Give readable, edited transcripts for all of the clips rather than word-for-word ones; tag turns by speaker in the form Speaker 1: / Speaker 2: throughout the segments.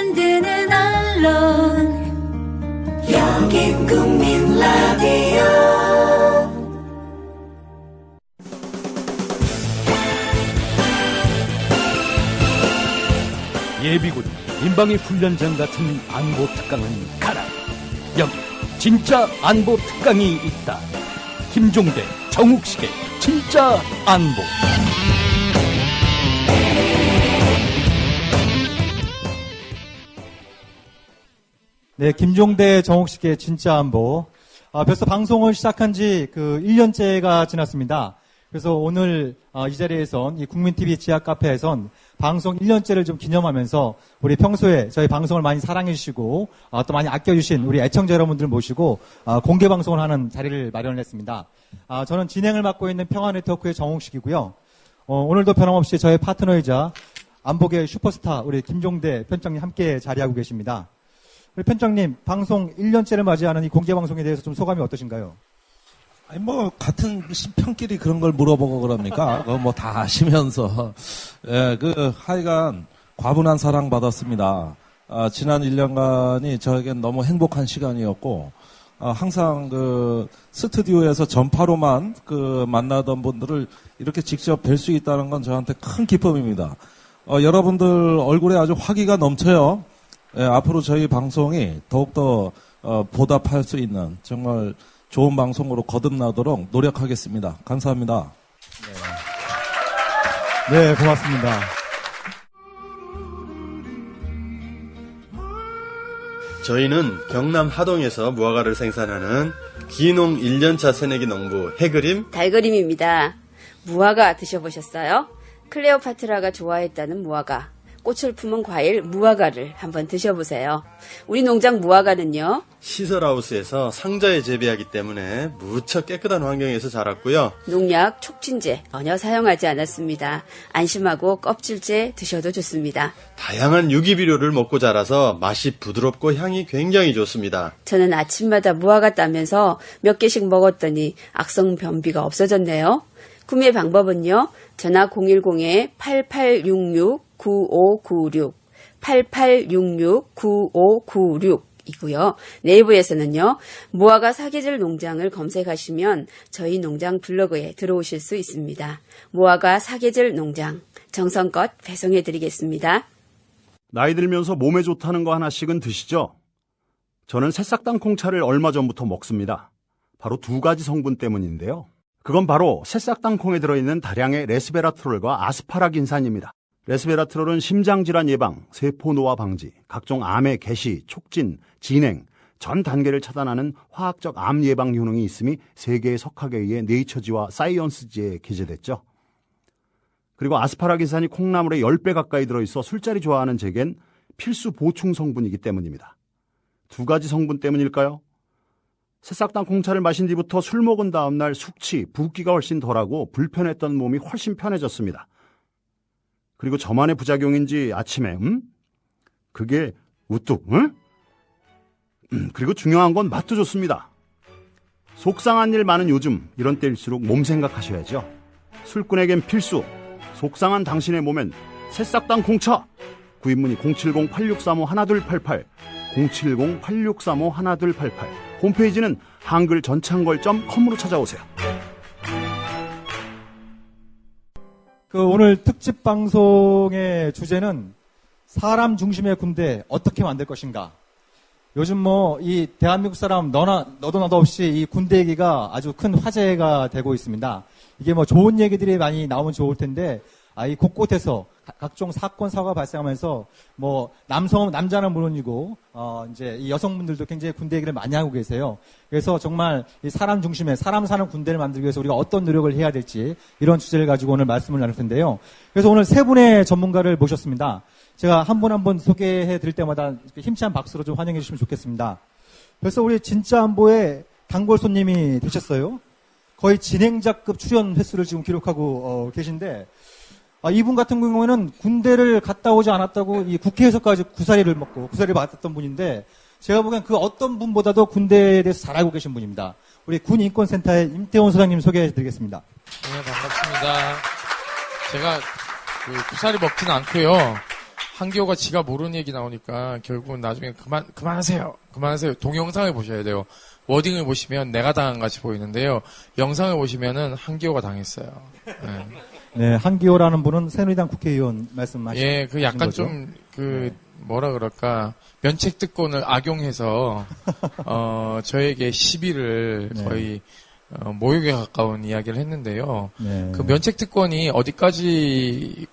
Speaker 1: 만드는 언론 여긴 국민 라디오.
Speaker 2: 예비군 민방위 훈련장 같은 안보 특강은 가라. 여기 진짜 안보 특강이 있다. 김종대, 정욱식의 진짜 안보.
Speaker 3: 네, 김종대, 정욱식의 진짜 안보. 벌써 방송을 시작한 지 1년째가 지났습니다. 그래서 오늘 이 자리에선 이 국민TV 지하 카페에선 방송 1년째를 좀 기념하면서 우리 평소에 저희 방송을 많이 사랑해 주시고 또 많이 아껴주신 우리 애청자 여러분들을 모시고 공개 방송을 하는 자리를 마련을 했습니다. 저는 진행을 맡고 있는 평화네트워크의 정욱식이고요. 오늘도 변함없이 저의 파트너이자 안보계 슈퍼스타 우리 김종대 편장님 함께 자리하고 계십니다. 우리 편장님, 방송 1년째를 맞이하는 이 공개 방송에 대해서 좀 소감이 어떠신가요?
Speaker 4: 아니, 같은 편끼리 그런 걸 물어보고 그럽니까? 다 아시면서. 예, 하여간, 과분한 사랑 받았습니다. 지난 1년간이 저에겐 너무 행복한 시간이었고, 항상 스튜디오에서 전파로만 만나던 분들을 이렇게 직접 뵐 수 있다는 건 저한테 큰 기쁨입니다. 여러분들 얼굴에 아주 화기가 넘쳐요. 예, 앞으로 저희 방송이 더욱더, 보답할 수 있는 정말 좋은 방송으로 거듭나도록 노력하겠습니다. 감사합니다.
Speaker 3: 네, 고맙습니다.
Speaker 5: 저희는 경남 하동에서 무화과를 생산하는 기농 1년차 새내기 농부 해그림,
Speaker 6: 달그림입니다. 무화과 드셔보셨어요? 클레오파트라가 좋아했다는 무화과. 꽃을 품은 과일 무화과를 한번 드셔보세요. 우리 농장 무화과는요,
Speaker 5: 시설하우스에서 상자에 재배하기 때문에 무척 깨끗한 환경에서 자랐고요.
Speaker 6: 농약, 촉진제 전혀 사용하지 않았습니다. 안심하고 껍질째 드셔도 좋습니다.
Speaker 5: 다양한 유기비료를 먹고 자라서 맛이 부드럽고 향이 굉장히 좋습니다.
Speaker 6: 저는 아침마다 무화과 따면서 몇 개씩 먹었더니 악성 변비가 없어졌네요. 구매 방법은요, 전화 010-8866-9596, 8866-9596 이고요. 네이버에서는요, 무화과 사계절 농장을 검색하시면 저희 농장 블로그에 들어오실 수 있습니다. 무화과 사계절 농장, 정성껏 배송해드리겠습니다.
Speaker 7: 나이 들면서 몸에 좋다는 거 하나씩은 드시죠? 저는 새싹당 콩차를 얼마 전부터 먹습니다. 바로 2가지 성분 때문인데요. 그건 바로 새싹당 콩에 들어있는 다량의 레스베라트롤과 아스파라긴산입니다. 레스베라트롤은 심장질환 예방, 세포노화 방지, 각종 암의 개시, 촉진, 진행, 전 단계를 차단하는 화학적 암 예방 효능이 있음이 세계의 석학에 의해 네이처지와 사이언스지에 기재됐죠. 그리고 아스파라긴산이 콩나물의 10배 가까이 들어있어 술자리 좋아하는 제겐 필수 보충 성분이기 때문입니다. 2가지 성분 때문일까요? 새싹당 콩차를 마신 뒤부터 술 먹은 다음 날 숙취, 붓기가 훨씬 덜하고 불편했던 몸이 훨씬 편해졌습니다. 그리고 저만의 부작용인지 아침에 그게 우뚝 그리고 중요한 건 맛도 좋습니다. 속상한 일 많은 요즘 이런 때일수록 몸 생각하셔야죠. 술꾼에겐 필수, 속상한 당신의 몸엔 새싹당 콩차. 구입문의 070-8635-1288, 070-8635-1288. 홈페이지는 한글전창걸.com으로 찾아오세요.
Speaker 3: 오늘 특집 방송의 주제는 사람 중심의 군대 어떻게 만들 것인가. 요즘 이 대한민국 사람 너도 나도 없이 이 군대 얘기가 아주 큰 화제가 되고 있습니다. 이게 좋은 얘기들이 많이 나오면 좋을 텐데, 이 곳곳에서 각종 사건, 사고가 발생하면서, 남자는 물론이고, 이제 이 여성분들도 굉장히 군대 얘기를 많이 하고 계세요. 그래서 정말 이 사람 중심의, 사람 사는 군대를 만들기 위해서 우리가 어떤 노력을 해야 될지, 이런 주제를 가지고 오늘 말씀을 나눌 텐데요. 그래서 오늘 3분의 전문가를 모셨습니다. 제가 한 분 한 분 소개해 드릴 때마다 힘찬 박수로 좀 환영해 주시면 좋겠습니다. 벌써 우리 진짜 안보의 단골 손님이 되셨어요. 거의 진행자급 출연 횟수를 지금 기록하고 계신데, 이분 같은 경우에는 군대를 갔다 오지 않았다고 이 국회에서까지 구사리를 받았던 분인데, 제가 보기엔 그 어떤 분보다도 군대에 대해서 잘 알고 계신 분입니다. 우리 군인권센터의 임태원 소장님 소개해 드리겠습니다.
Speaker 8: 네, 반갑습니다. 제가 구사리 먹지는 않고요. 한기호가 지가 모르는 얘기 나오니까 결국은 나중에 그만하세요. 동영상을 보셔야 돼요. 워딩을 보시면 내가 당한 같이 보이는데요. 영상을 보시면은 한기호가 당했어요. 네.
Speaker 3: 네, 한기호라는 분은 새누리당 국회의원 말씀하신
Speaker 8: 예, 그 약간
Speaker 3: 거죠?
Speaker 8: 좀 뭐라 그럴까 면책특권을 악용해서 저에게 시비를
Speaker 3: 네.
Speaker 8: 거의 모욕에 가까운 이야기를 했는데요.
Speaker 3: 네.
Speaker 8: 그 면책특권이 어디까지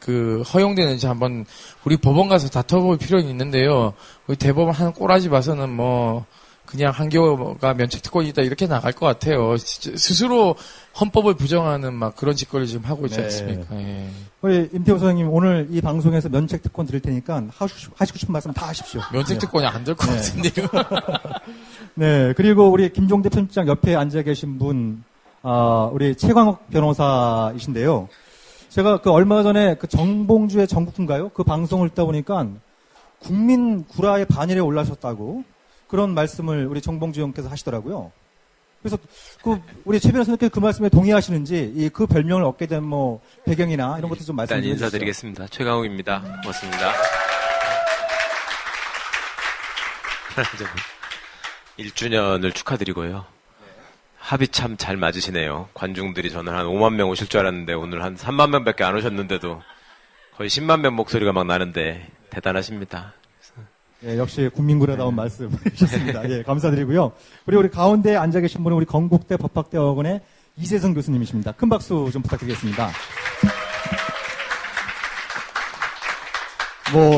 Speaker 8: 허용되는지 한번 우리 법원 가서 다퉈볼 필요는 있는데요. 우리 대법원 한 꼬라지 봐서는 뭐 그냥 한기호가 면책특권이다 이렇게 나갈 것 같아요. 스스로 헌법을 부정하는 막 그런 짓거리를 지금 하고 있지
Speaker 3: 네.
Speaker 8: 않습니까? 예.
Speaker 3: 우리 임태호 선생님 오늘 이 방송에서 면책특권 드릴 테니까 하시고 싶은 말씀 다 하십시오.
Speaker 8: 면책특권이 안 될 것
Speaker 3: 네.
Speaker 8: 같은데요.
Speaker 3: 네, 그리고 우리 김종대 편집장 옆에 앉아 계신 분, 우리 최광욱 변호사이신데요. 제가 얼마 전에 정봉주의 전국군가요? 그 방송을 듣다 보니까 국민 구라의 반열에 올라섰다고 그런 말씀을 우리 정봉주 형께서 하시더라고요. 그래서 우리 최 변호사님께서 그 말씀에 동의하시는지 그 별명을 얻게 된 뭐 배경이나 이런 것도 좀 말씀해 주시죠.
Speaker 9: 일단 인사드리겠습니다. 최강욱입니다. 고맙습니다. 1주년을 축하드리고요. 합이 참 잘 맞으시네요. 관중들이 저는 한 5만 명 오실 줄 알았는데 오늘 한 3만 명밖에 안 오셨는데도 거의 10만 명 목소리가 막 나는데 대단하십니다.
Speaker 3: 예, 역시 국민구라다운 말씀 해주셨습니다. 예, 감사드리고요. 그리고 우리 가운데 앉아 계신 분은 우리 건국대 법학대학원의 이재성 교수님이십니다. 큰 박수 좀 부탁드리겠습니다.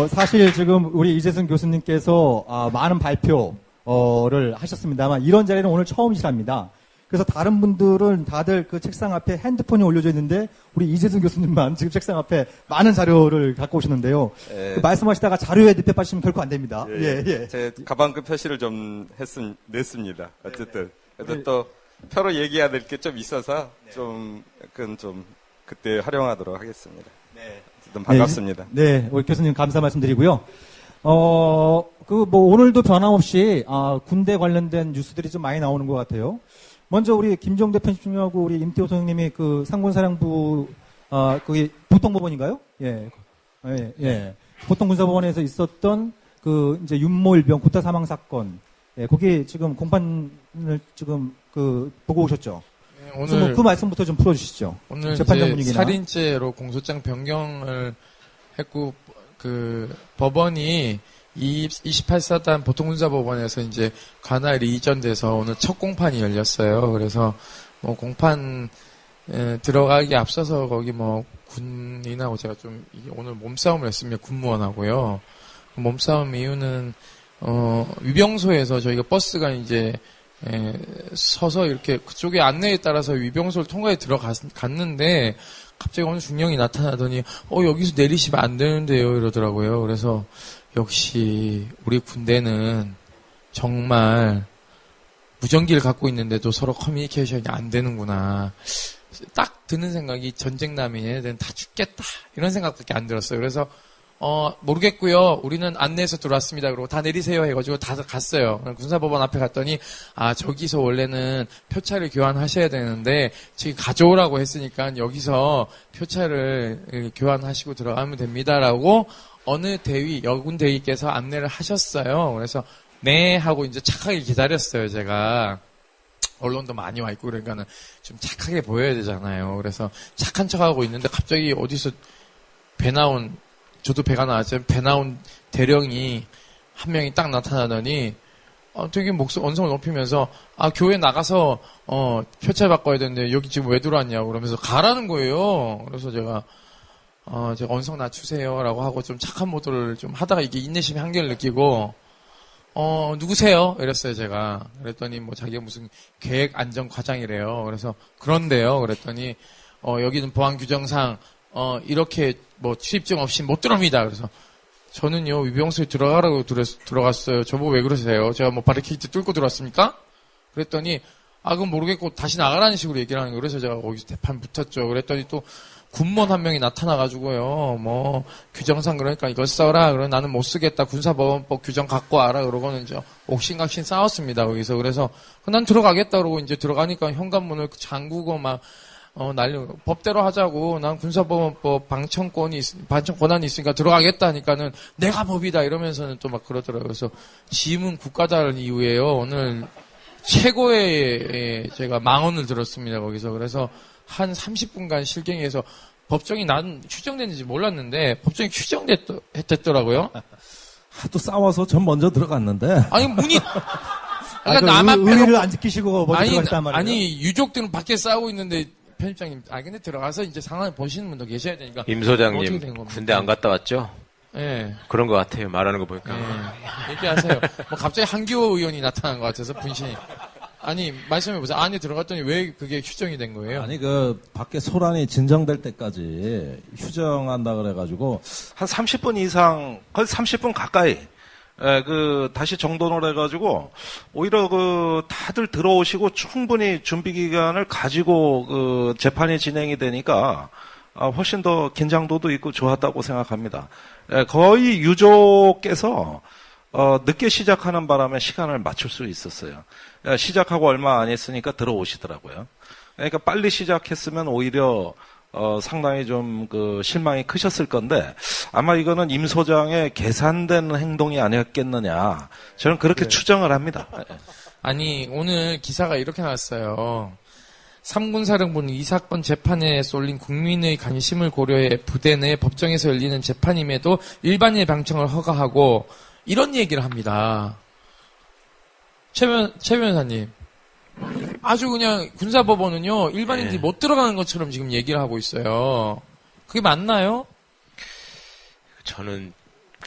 Speaker 3: 사실 지금 우리 이재성 교수님께서 많은 발표를 하셨습니다만 이런 자리는 오늘 처음이시랍니다. 그래서 다른 분들은 다들 그 책상 앞에 핸드폰이 올려져 있는데 우리 이재성 교수님만 지금 책상 앞에 많은 자료를 갖고 오시는데요.
Speaker 10: 예.
Speaker 3: 말씀하시다가 자료에 늪에 빠지시면 결코 안 됩니다.
Speaker 10: 예. 제 가방끈 표시를 좀 냈습니다. 어쨌든. 그래도 또 표로 얘기해야 될 게 좀 있어서 좀 그때 활용하도록 하겠습니다. 네. 어쨌든 반갑습니다.
Speaker 3: 네, 우리 교수님 감사 말씀드리고요. 오늘도 변함없이 군대 관련된 뉴스들이 좀 많이 나오는 것 같아요. 먼저 우리 김종대 편집장님하고 우리 임태호 선생님이 상군사령부 그게 보통법원인가요? 예. 보통군사법원에서 있었던 이제 윤모일병 구타 사망 사건. 예, 거기 지금 공판을 지금 보고 오셨죠?
Speaker 8: 네, 오늘
Speaker 3: 그 말씀부터 좀 풀어주시죠.
Speaker 8: 오늘
Speaker 3: 재판장
Speaker 8: 이제
Speaker 3: 분위기나.
Speaker 8: 살인죄로 공소장 변경을 했고 법원이 28사단 보통군사법원에서 이제 관할이 이전돼서 오늘 첫 공판이 열렸어요. 그래서 공판 들어가기 앞서서 거기 군인하고 제가 좀 오늘 몸싸움을 했습니다. 군무원하고요. 몸싸움 이유는 위병소에서 저희가 버스가 이제 서서 이렇게 그쪽의 안내에 따라서 위병소를 통과해 들어갔는데 갑자기 어느 중령이 나타나더니 여기서 내리시면 안 되는데요 이러더라고요. 그래서 역시 우리 군대는 정말 무전기를 갖고 있는데도 서로 커뮤니케이션이 안 되는구나. 딱 드는 생각이 전쟁남이 얘네들은 다 죽겠다 이런 생각밖에 안 들었어요. 그래서 모르겠고요. 우리는 안내해서 들어왔습니다. 그리고 다 내리세요 해가지고 다 갔어요. 군사법원 앞에 갔더니 저기서 원래는 표차를 교환하셔야 되는데 저기 가져오라고 했으니까 여기서 표차를 교환하시고 들어가면 됩니다라고 어느 여군 대위께서 안내를 하셨어요. 그래서 네 하고 이제 착하게 기다렸어요. 제가 언론도 많이 와 있고 그러니까는 좀 착하게 보여야 되잖아요. 그래서 착한 척하고 있는데 갑자기 어디서 저도 배가 나왔지만 배 나온 대령이 한 명이 딱 나타나더니 되게 언성을 높이면서 교회 나가서 표차 바꿔야 되는데 여기 지금 왜 들어왔냐고 그러면서 가라는 거예요. 그래서 제가 언성 낮추세요라고 하고 좀 착한 모드를 좀 하다가 이게 인내심의 한계를 느끼고 누구세요? 이랬어요, 제가. 그랬더니 자기가 무슨 계획 안전 과장이래요. 그래서 그런데요. 그랬더니 여기는 보안 규정상 이렇게 출입증 없이 못 들어옵니다. 그래서 저는요 위병소에 들어가라고 들어갔어요. 저보고 왜 그러세요? 제가 바리케이트 뚫고 들어왔습니까? 그랬더니 그건 모르겠고 다시 나가라는 식으로 얘기를 하는 거예요. 그래서 제가 거기서 대판 붙었죠. 그랬더니 또 군무원 한 명이 나타나가지고요. 규정상 그러니까 이걸 써라. 그러면 나는 못 쓰겠다. 군사법원법 규정 갖고 와라. 그러고는 이제 옥신각신 싸웠습니다. 거기서. 그래서 난 들어가겠다. 그러고 이제 들어가니까 현관문을 잠그고 난리, 법대로 하자고, 난 군사법원법 방청 권한이 있으니까 들어가겠다 하니까는 내가 법이다 이러면서는 또 막 그러더라고요. 그래서 짐은 국가다라는 이유예요. 오늘 최고의 제가 망언을 들었습니다, 거기서. 그래서 한 30분간 실갱이에서 법정이 난 휴정됐는지 몰랐는데 법정이 휴정됐더라고요.
Speaker 4: 하도 싸워서 전 먼저 들어갔는데.
Speaker 8: 아니, 문이, 그러니까 나만
Speaker 3: 의의를 안 지키시고 먼저 들어갔단 말이에요.
Speaker 8: 아니, 유족들은 밖에 싸우고 있는데 편집장님, 근데 들어가서 이제 상황을 보시는 분도 계셔야 되니까.
Speaker 9: 임 소장님, 군대 안 갔다 왔죠?
Speaker 8: 예.
Speaker 9: 그런 것 같아요. 말하는 거 보니까.
Speaker 8: 예. 얘기하세요. 뭐 갑자기 한기호 의원이 나타난 것 같아서 분신이. 아니, 말씀해보세요. 안에 들어갔더니 왜 그게 휴정이 된 거예요?
Speaker 4: 아니, 밖에 소란이 진정될 때까지 휴정한다 그래가지고, 한 30분 이상, 거의 30분 가까이, 다시 정돈을 해가지고, 오히려 다들 들어오시고 충분히 준비 기간을 가지고 재판이 진행이 되니까, 훨씬 더 긴장도도 있고 좋았다고 생각합니다. 거의 유족께서, 늦게 시작하는 바람에 시간을 맞출 수 있었어요. 시작하고 얼마 안 했으니까 들어오시더라고요. 그러니까 빨리 시작했으면 오히려 상당히 좀 실망이 크셨을 건데 아마 이거는 임 소장의 계산된 행동이 아니었겠느냐. 저는 그렇게 추정을 합니다.
Speaker 8: 아니, 오늘 기사가 이렇게 나왔어요. 3군 사령부는 이 사건 재판에 쏠린 국민의 관심을 고려해 부대 내 법정에서 열리는 재판임에도 일반인의 방청을 허가하고 이런 얘기를 합니다. 최 변호사님. 아주 그냥 군사법원은요, 일반인들이 못 들어가는 것처럼 지금 얘기를 하고 있어요. 그게 맞나요?
Speaker 9: 저는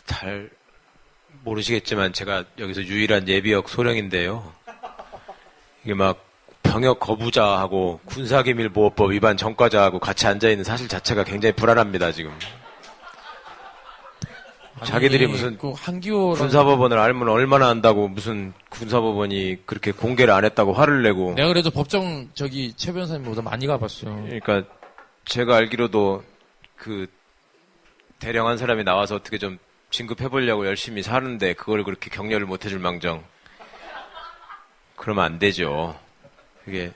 Speaker 9: 잘 모르시겠지만 제가 여기서 유일한 예비역 소령인데요. 이게 막 병역 거부자하고 군사기밀보호법 위반 전과자하고 같이 앉아있는 사실 자체가 굉장히 불안합니다, 지금. 자기들이 무슨 군사법원을 알면 얼마나 안다고 무슨 군사법원이 그렇게 공개를 안 했다고 화를 내고.
Speaker 8: 내가 그래도 법정 최 변호사님보다 많이 가봤어요.
Speaker 9: 그러니까 제가 알기로도 대령한 사람이 나와서 어떻게 좀 진급해보려고 열심히 사는데 그걸 그렇게 격려를 못 해줄 망정. 그러면 안 되죠. 그게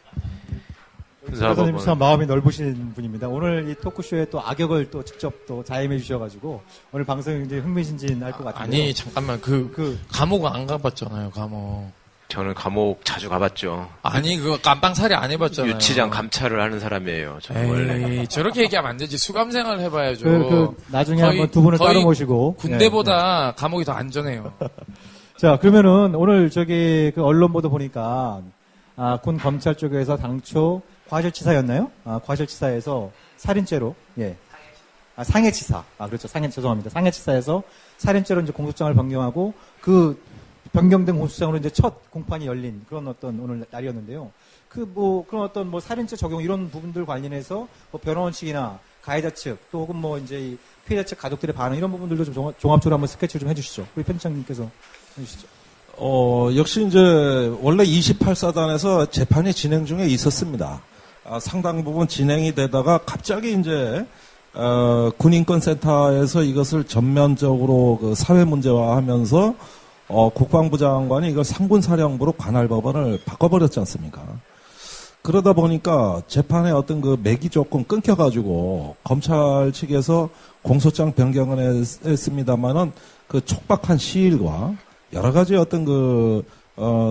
Speaker 3: 변호사님 참 마음이 넓으신 분입니다. 오늘 이 토크쇼에 또 악역을 또 직접 또 자임해 주셔가지고 오늘 방송이 굉장히 흥미진진할 것 같은데요.
Speaker 8: 아니 잠깐만 감옥은 안 가봤잖아요. 감옥.
Speaker 9: 저는 감옥 자주 가봤죠.
Speaker 8: 아니 그거 깜빵살이 안 해봤잖아요.
Speaker 9: 유치장 감찰을 하는 사람이에요. 저는 원래.
Speaker 8: 저렇게 얘기하면 안 되지. 수감생활을 해봐야죠.
Speaker 3: 나중에 한번 두 분을 따로 모시고
Speaker 8: 군대보다 감옥이 더 안전해요.
Speaker 3: 자 그러면은 오늘 언론 보도 보니까 군 검찰 쪽에서 당초 과실치사였나요? 과실치사에서 살인죄로, 상해치사. 그렇죠. 죄송합니다. 상해치사에서 살인죄로 이제 공소장을 변경하고 변경된 공소장으로 이제 첫 공판이 열린 그런 오늘 날이었는데요. 그런 살인죄 적용 이런 부분들 관련해서 변호원 측이나 가해자 측 또 혹은 이제 피해자 측 가족들의 반응 이런 부분들도 좀 종합적으로 한번 스케치를 좀 해주시죠. 우리 편집장님께서 해주시죠.
Speaker 4: 역시 이제 원래 28사단에서 재판이 진행 중에 있었습니다. 상당 부분 진행이 되다가 갑자기 이제 군인권센터에서 이것을 전면적으로 사회 문제화하면서 국방부 장관이 이걸 상군사령부로 관할법원을 바꿔버렸지 않습니까? 그러다 보니까 재판의 어떤 맥이 조금 끊겨가지고 검찰 측에서 공소장 변경을 했습니다만은 촉박한 시일과 여러 가지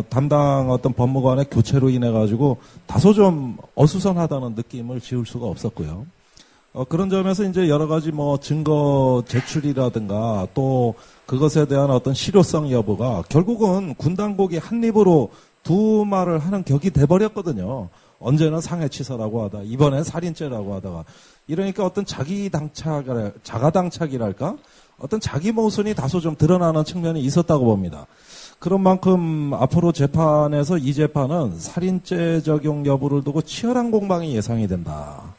Speaker 4: 담당 법무관의 교체로 인해가지고 다소 좀 어수선하다는 느낌을 지울 수가 없었고요. 그런 점에서 이제 여러 가지 증거 제출이라든가 또 그것에 대한 실효성 여부가 결국은 군 당국이 한 입으로 두 말을 하는 격이 돼버렸거든요. 언제는 상해치사라고 하다, 이번엔 살인죄라고 하다가. 이러니까 자가당착이랄까? 자기 모순이 다소 좀 드러나는 측면이 있었다고 봅니다. 그런 만큼 앞으로 재판에서 이 재판은 살인죄 적용 여부를 두고 치열한 공방이 예상이 된다.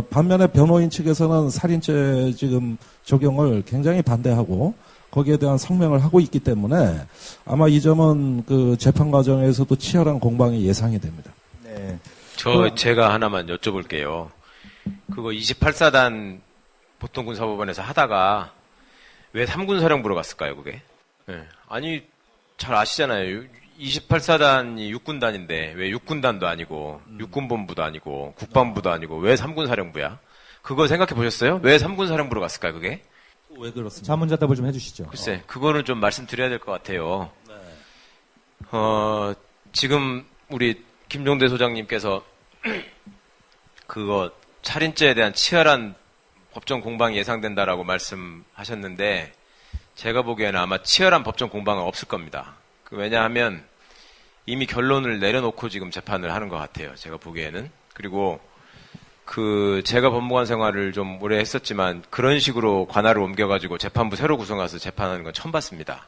Speaker 4: 반면에 변호인 측에서는 살인죄 지금 적용을 굉장히 반대하고 거기에 대한 성명을 하고 있기 때문에 아마 이 점은 재판 과정에서도 치열한 공방이 예상이 됩니다.
Speaker 3: 네.
Speaker 9: 제가 하나만 여쭤볼게요. 그거 28사단 보통군사법원에서 하다가 왜 3군 사령부로 갔을까요, 그게? 네. 아니, 잘 아시잖아요. 28사단이 육군단인데 왜 육군단도 아니고 육군본부도 아니고 국방부도 아니고 왜 3군 사령부야? 그거 생각해 보셨어요? 왜 3군 사령부로 갔을까요, 그게?
Speaker 4: 왜 그렇습니까?
Speaker 3: 자문자답을 좀 해주시죠.
Speaker 9: 글쎄, 그거는 좀 말씀드려야 될 것 같아요. 지금 우리 김종대 소장님께서 그거 살인죄에 대한 치열한 법정 공방이 예상된다라고 말씀하셨는데 제가 보기에는 아마 치열한 법정 공방은 없을 겁니다. 왜냐하면 이미 결론을 내려놓고 지금 재판을 하는 것 같아요. 제가 보기에는. 그리고 제가 법무관 생활을 좀 오래 했었지만 그런 식으로 관할을 옮겨가지고 재판부 새로 구성해서 재판하는 건 처음 봤습니다.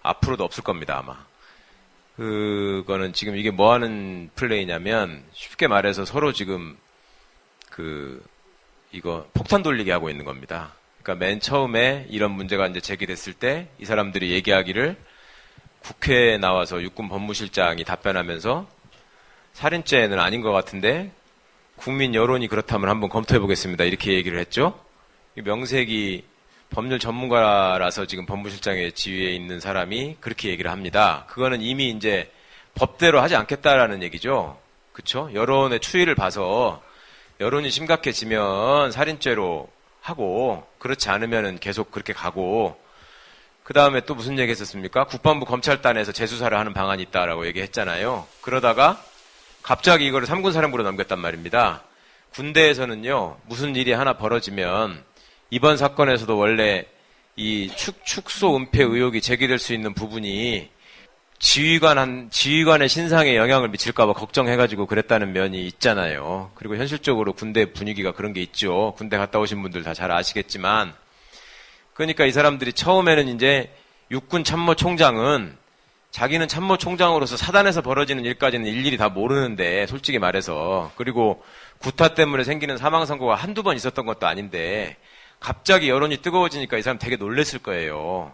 Speaker 9: 앞으로도 없을 겁니다, 아마. 그거는 지금 이게 뭐 하는 플레이냐면 쉽게 말해서 서로 지금 이거 폭탄 돌리기 하고 있는 겁니다. 그러니까 맨 처음에 이런 문제가 이제 제기됐을 때 이 사람들이 얘기하기를 국회에 나와서 육군 법무실장이 답변하면서 살인죄는 아닌 것 같은데 국민 여론이 그렇다면 한번 검토해 보겠습니다. 이렇게 얘기를 했죠. 명색이 법률 전문가라서 지금 법무실장의 지위에 있는 사람이 그렇게 얘기를 합니다. 그거는 이미 이제 법대로 하지 않겠다라는 얘기죠. 그렇죠? 여론의 추이를 봐서 여론이 심각해지면 살인죄로 하고 그렇지 않으면은 계속 그렇게 가고 그 다음에 또 무슨 얘기 했었습니까? 국방부 검찰단에서 재수사를 하는 방안이 있다라고 얘기했잖아요. 그러다가 갑자기 이거를 3군 사령부로 넘겼단 말입니다. 군대에서는요, 무슨 일이 하나 벌어지면 이번 사건에서도 원래 이 축소 은폐 의혹이 제기될 수 있는 부분이 지휘관의 신상에 영향을 미칠까봐 걱정해가지고 그랬다는 면이 있잖아요. 그리고 현실적으로 군대 분위기가 그런 게 있죠. 군대 갔다 오신 분들 다 잘 아시겠지만. 그러니까 이 사람들이 처음에는 이제 육군 참모총장은 자기는 참모총장으로서 사단에서 벌어지는 일까지는 일일이 다 모르는데 솔직히 말해서 그리고 구타 때문에 생기는 사망선고가 한두 번 있었던 것도 아닌데 갑자기 여론이 뜨거워지니까 이 사람 되게 놀랬을 거예요.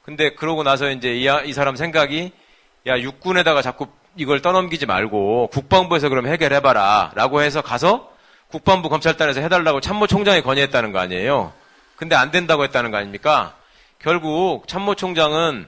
Speaker 9: 근데 그러고 나서 이제 이 사람 생각이 야 육군에다가 자꾸 이걸 떠넘기지 말고 국방부에서 그럼 해결해봐라 라고 해서 가서 국방부 검찰단에서 해달라고 참모총장이 건의했다는 거 아니에요. 근데 안 된다고 했다는 거 아닙니까? 결국 참모총장은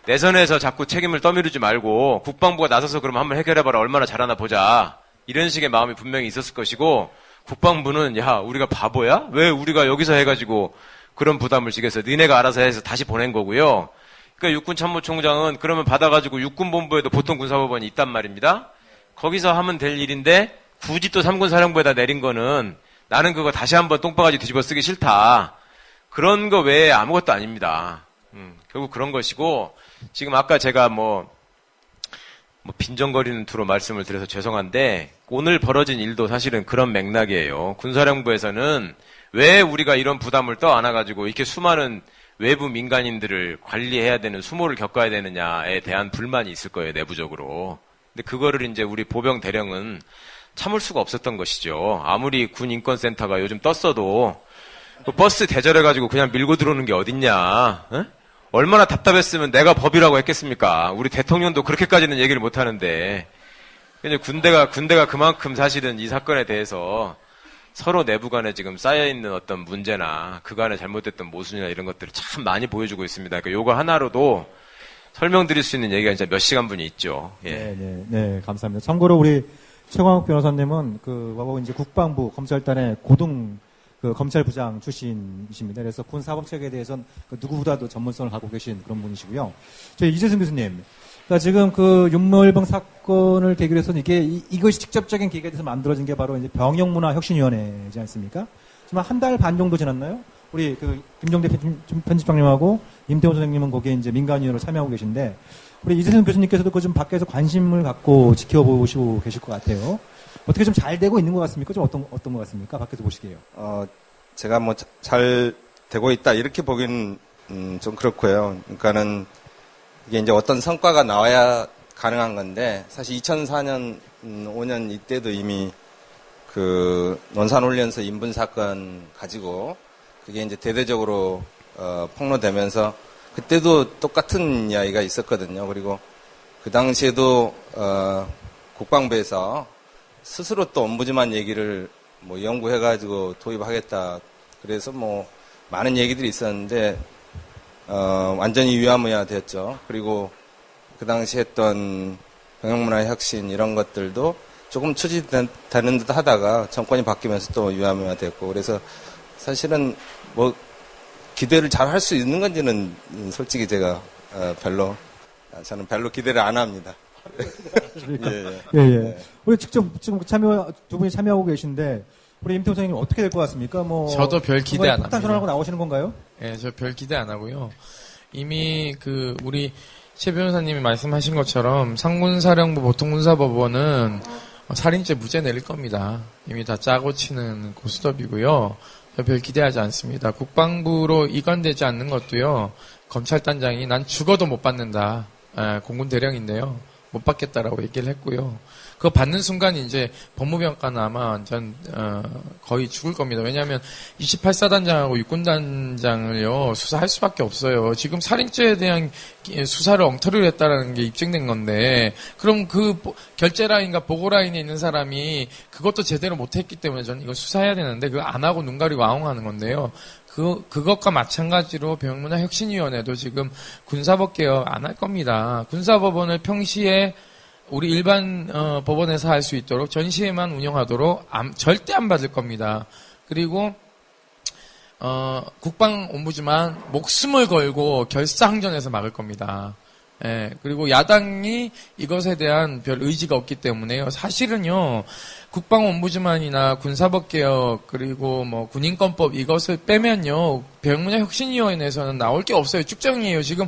Speaker 9: 내선에서 자꾸 책임을 떠미르지 말고 국방부가 나서서 그럼 한번 해결해봐라 얼마나 잘하나 보자 이런 식의 마음이 분명히 있었을 것이고 국방부는 야 우리가 바보야? 왜 우리가 여기서 해가지고 그런 부담을 지겠어. 니네가 알아서 해서 다시 보낸 거고요. 그러니까 육군 참모총장은 그러면 받아가지고 육군본부에도 보통 군사법원이 있단 말입니다. 거기서 하면 될 일인데 굳이 또 3군 사령부에다 내린 거는 나는 그거 다시 한번 똥바가지 뒤집어 쓰기 싫다. 그런 거 외에 아무것도 아닙니다. 결국 그런 것이고 지금 아까 제가 뭐 빈정거리는 투로 말씀을 드려서 죄송한데 오늘 벌어진 일도 사실은 그런 맥락이에요. 군사령부에서는 왜 우리가 이런 부담을 떠안아가지고 이렇게 수많은 외부 민간인들을 관리해야 되는 수모를 겪어야 되느냐에 대한 불만이 있을 거예요, 내부적으로. 근데 그거를 이제 우리 보병 대령은 참을 수가 없었던 것이죠. 아무리 군인권센터가 요즘 떴어도 그 버스 대절해가지고 그냥 밀고 들어오는 게 어딨냐. 에? 얼마나 답답했으면 내가 법이라고 했겠습니까? 우리 대통령도 그렇게까지는 얘기를 못 하는데. 군대가 그만큼 사실은 이 사건에 대해서 서로 내부 간에 지금 쌓여있는 어떤 문제나 그간에 잘못됐던 모순이나 이런 것들을 참 많이 보여주고 있습니다. 그러니까 요거 하나로도 설명드릴 수 있는 얘기가 이제 몇 시간분이 있죠. 예.
Speaker 3: 네, 감사합니다. 참고로 우리 최광욱 변호사님은 와고 이제 국방부 검찰단의 고등 검찰부장 출신이십니다. 그래서 군 사법체계에 대해서는 누구보다도 전문성을 갖고 계신 그런 분이시고요. 저희 이재승 교수님. 그러니까 지금 윤모일병 사건을 계기로 해서 이것이 직접적인 계기가 돼서 만들어진 게 바로 이제 병역문화혁신위원회지 않습니까? 지금 한 달 반 정도 지났나요? 우리 김종대 편집장님하고 임태훈 선생님은 거기에 이제 민간위원으로 참여하고 계신데 우리 이재승 교수님께서도 좀 밖에서 관심을 갖고 지켜보시고 계실 것 같아요. 어떻게 좀 잘 되고 있는 것 같습니까? 좀 어떤 것 같습니까? 밖에서 보시기에요.
Speaker 10: 제가 잘 되고 있다 이렇게 보기는 좀 그렇고요. 그러니까는 이게 이제 어떤 성과가 나와야 가능한 건데 사실 2004년, 5년 이때도 이미 논산훈련소 인분 사건 가지고 그게 이제 대대적으로 폭로되면서 그때도 똑같은 이야기가 있었거든요. 그리고 그 당시에도 국방부에서 스스로 또 ombudsman 얘기를 연구해가지고 도입하겠다. 그래서 많은 얘기들이 있었는데 완전히 유야무야 됐죠. 그리고 그 당시 했던 병영문화혁신 이런 것들도 조금 추진되는 듯 하다가 정권이 바뀌면서 또 유야무야됐고 그래서 사실은 뭐 기대를 잘 할 수 있는 건지는 솔직히 제가 저는 별로 기대를 안 합니다.
Speaker 3: 예. 우리 직접 지금 두 분이 참여하고 계신데 우리 임태호 선생님 어떻게 될 것 같습니까? 뭐
Speaker 8: 저도 별 기대 안 합니다.
Speaker 3: 폭탄 선언하고 나오시는 건가요?
Speaker 8: 예, 저 별 기대 안 하고요. 이미 우리 최 변호사님이 말씀하신 것처럼 상군사령부 보통군사법원은 살인죄 무죄 내릴 겁니다. 이미 다 짜고 치는 고스톱이고요. 별 기대하지 않습니다. 국방부로 이관되지 않는 것도요. 검찰단장이 난 죽어도 못 받는다. 공군 대령인데요. 못 받겠다라고 얘기를 했고요. 그거 받는 순간 이제 법무병과는 아마 완전 거의 죽을 겁니다. 왜냐하면 28사단장하고 육군단장을요 수사할 수밖에 없어요. 지금 살인죄에 대한 수사를 엉터리로 했다라는 게 입증된 건데 그럼 그 결재라인과 보고라인에 있는 사람이 그것도 제대로 못했기 때문에 저는 이거 수사해야 되는데 그거 안 하고 눈 가리고 아웅하는 건데요. 그것과 마찬가지로 병문화혁신위원회도 지금 군사법 개혁 안 할 겁니다. 군사법원을 평시에 우리 일반 법원에서 할 수 있도록 전시회만 운영하도록 절대 안 받을 겁니다. 그리고 국방온부지만 목숨을 걸고 결사항전에서 막을 겁니다. 예, 그리고 야당이 이것에 대한 별 의지가 없기 때문에요. 사실은요, 국방온부지만이나 군사법개혁, 그리고 뭐 군인권법 이것을 빼면요, 병문화혁신위원회에서는 나올 게 없어요. 쭉정이에요. 지금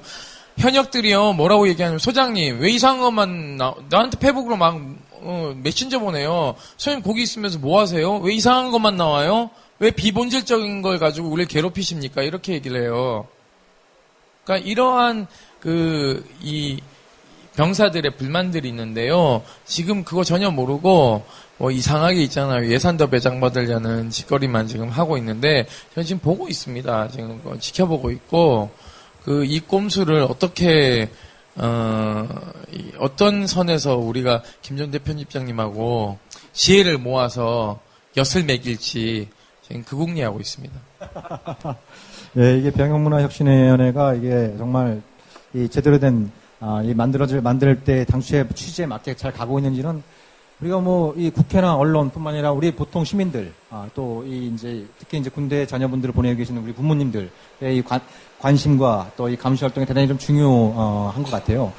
Speaker 8: 현역들이요, 뭐라고 얘기하냐면, 소장님, 왜 이상한 것만 나한테 페북으로 막, 메신저 보내요. 선생님, 거기 있으면서 뭐 하세요? 왜 이상한 것만 나와요? 왜 비본질적인 걸 가지고 우리를 괴롭히십니까? 이렇게 얘기를 해요. 그러니까 이러한 이 병사들의 불만들이 있는데요. 지금 그거 전혀 모르고 뭐 이상하게 있잖아요. 예산도 배정받으려는 짓거리만 지금 하고 있는데 저는 지금 보고 있습니다. 지금 지켜보고 있고 이 꼼수를 어떻게 어떤 선에서 우리가 김정대 편집장님하고 지혜를 모아서 엿을 매길지 지금 궁리하고 있습니다.
Speaker 3: 예, 이게 병영문화혁신위원회가 이게 정말 이 제대로 된 만들 때 당시의 취지에 맞게 잘 가고 있는지는 우리가 뭐 이 국회나 언론뿐만 아니라 우리 보통 시민들 또 특히 이제 군대 자녀분들을 보내고 계시는 우리 부모님들의 이 관심과 또 이 감시 활동이 대단히 좀 중요한 것 같아요.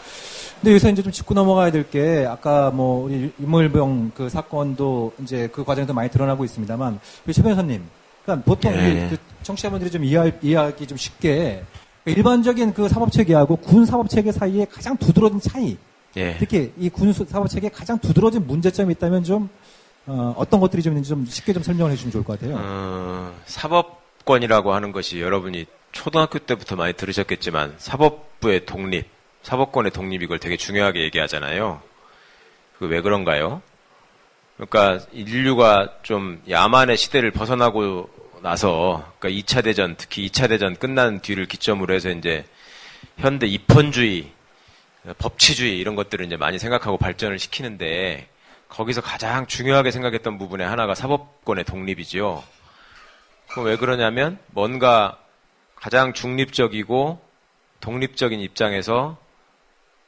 Speaker 3: 근데 여기서 이제 좀 짚고 넘어가야 될 게 아까 뭐 우리 유물병 그 사건도 이제 그 과정에서 많이 드러나고 있습니다만 우리 최 변호사님, 그러니까 보통 그 청취자분들이 좀 이해하기 좀 쉽게 일반적인 그 사법체계하고 군 사법체계 사이에 가장 두드러진 차이, 특히 이 군 사법체계에 가장 두드러진 문제점이 있다면 좀 어떤 것들이 좀 있는지 좀 쉽게 좀 설명을 해주시면 좋을 것 같아요.
Speaker 9: 사법권이라고 하는 것이 여러분이 초등학교 때부터 많이 들으셨겠지만 사법부의 독립, 사법권의 독립 이걸 되게 중요하게 얘기하잖아요. 그 왜 그런가요? 그러니까 인류가 좀 야만의 시대를 벗어나고 나서, 그러니까 2차 대전, 특히 2차 대전 끝난 뒤를 기점으로 해서 이제 현대 입헌주의, 법치주의 이런 것들을 이제 많이 생각하고 발전을 시키는데 거기서 가장 중요하게 생각했던 부분의 하나가 사법권의 독립이지요. 그럼 왜 그러냐면 뭔가 가장 중립적이고 독립적인 입장에서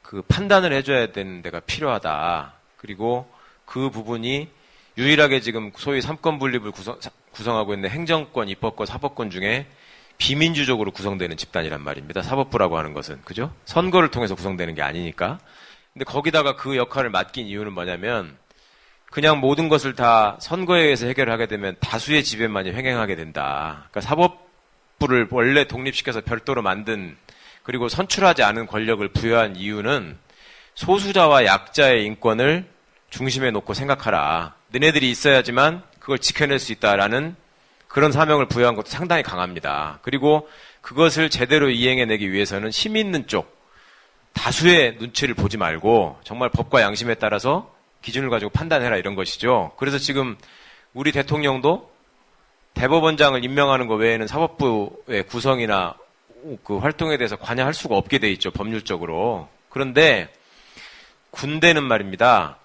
Speaker 9: 그 판단을 해줘야 되는 데가 필요하다. 그리고 그 부분이 유일하게 지금 소위 삼권 분립을 구성하고 있는 행정권, 입법권, 사법권 중에 비민주적으로 구성되는 집단이란 말입니다. 사법부라고 하는 것은. 그죠? 선거를 통해서 구성되는 게 아니니까. 근데 거기다가 그 역할을 맡긴 이유는 뭐냐면 그냥 모든 것을 다 선거에 의해서 해결을 하게 되면 다수의 지배만이 횡행하게 된다. 그러니까 사법부를 원래 독립시켜서 별도로 만든 그리고 선출하지 않은 권력을 부여한 이유는 소수자와 약자의 인권을 중심에 놓고 생각하라. 너네들이 있어야지만 그걸 지켜낼 수 있다라는 그런 사명을 부여한 것도 상당히 강합니다. 그리고 그것을 제대로 이행해내기 위해서는 힘 있는 쪽, 다수의 눈치를 보지 말고 정말 법과 양심에 따라서 기준을 가지고 판단해라 이런 것이죠. 그래서 지금 우리 대통령도 대법원장을 임명하는 것 외에는 사법부의 구성이나 그 활동에 대해서 관여할 수가 없게 돼 있죠. 법률적으로. 그런데 군대는 말입니다.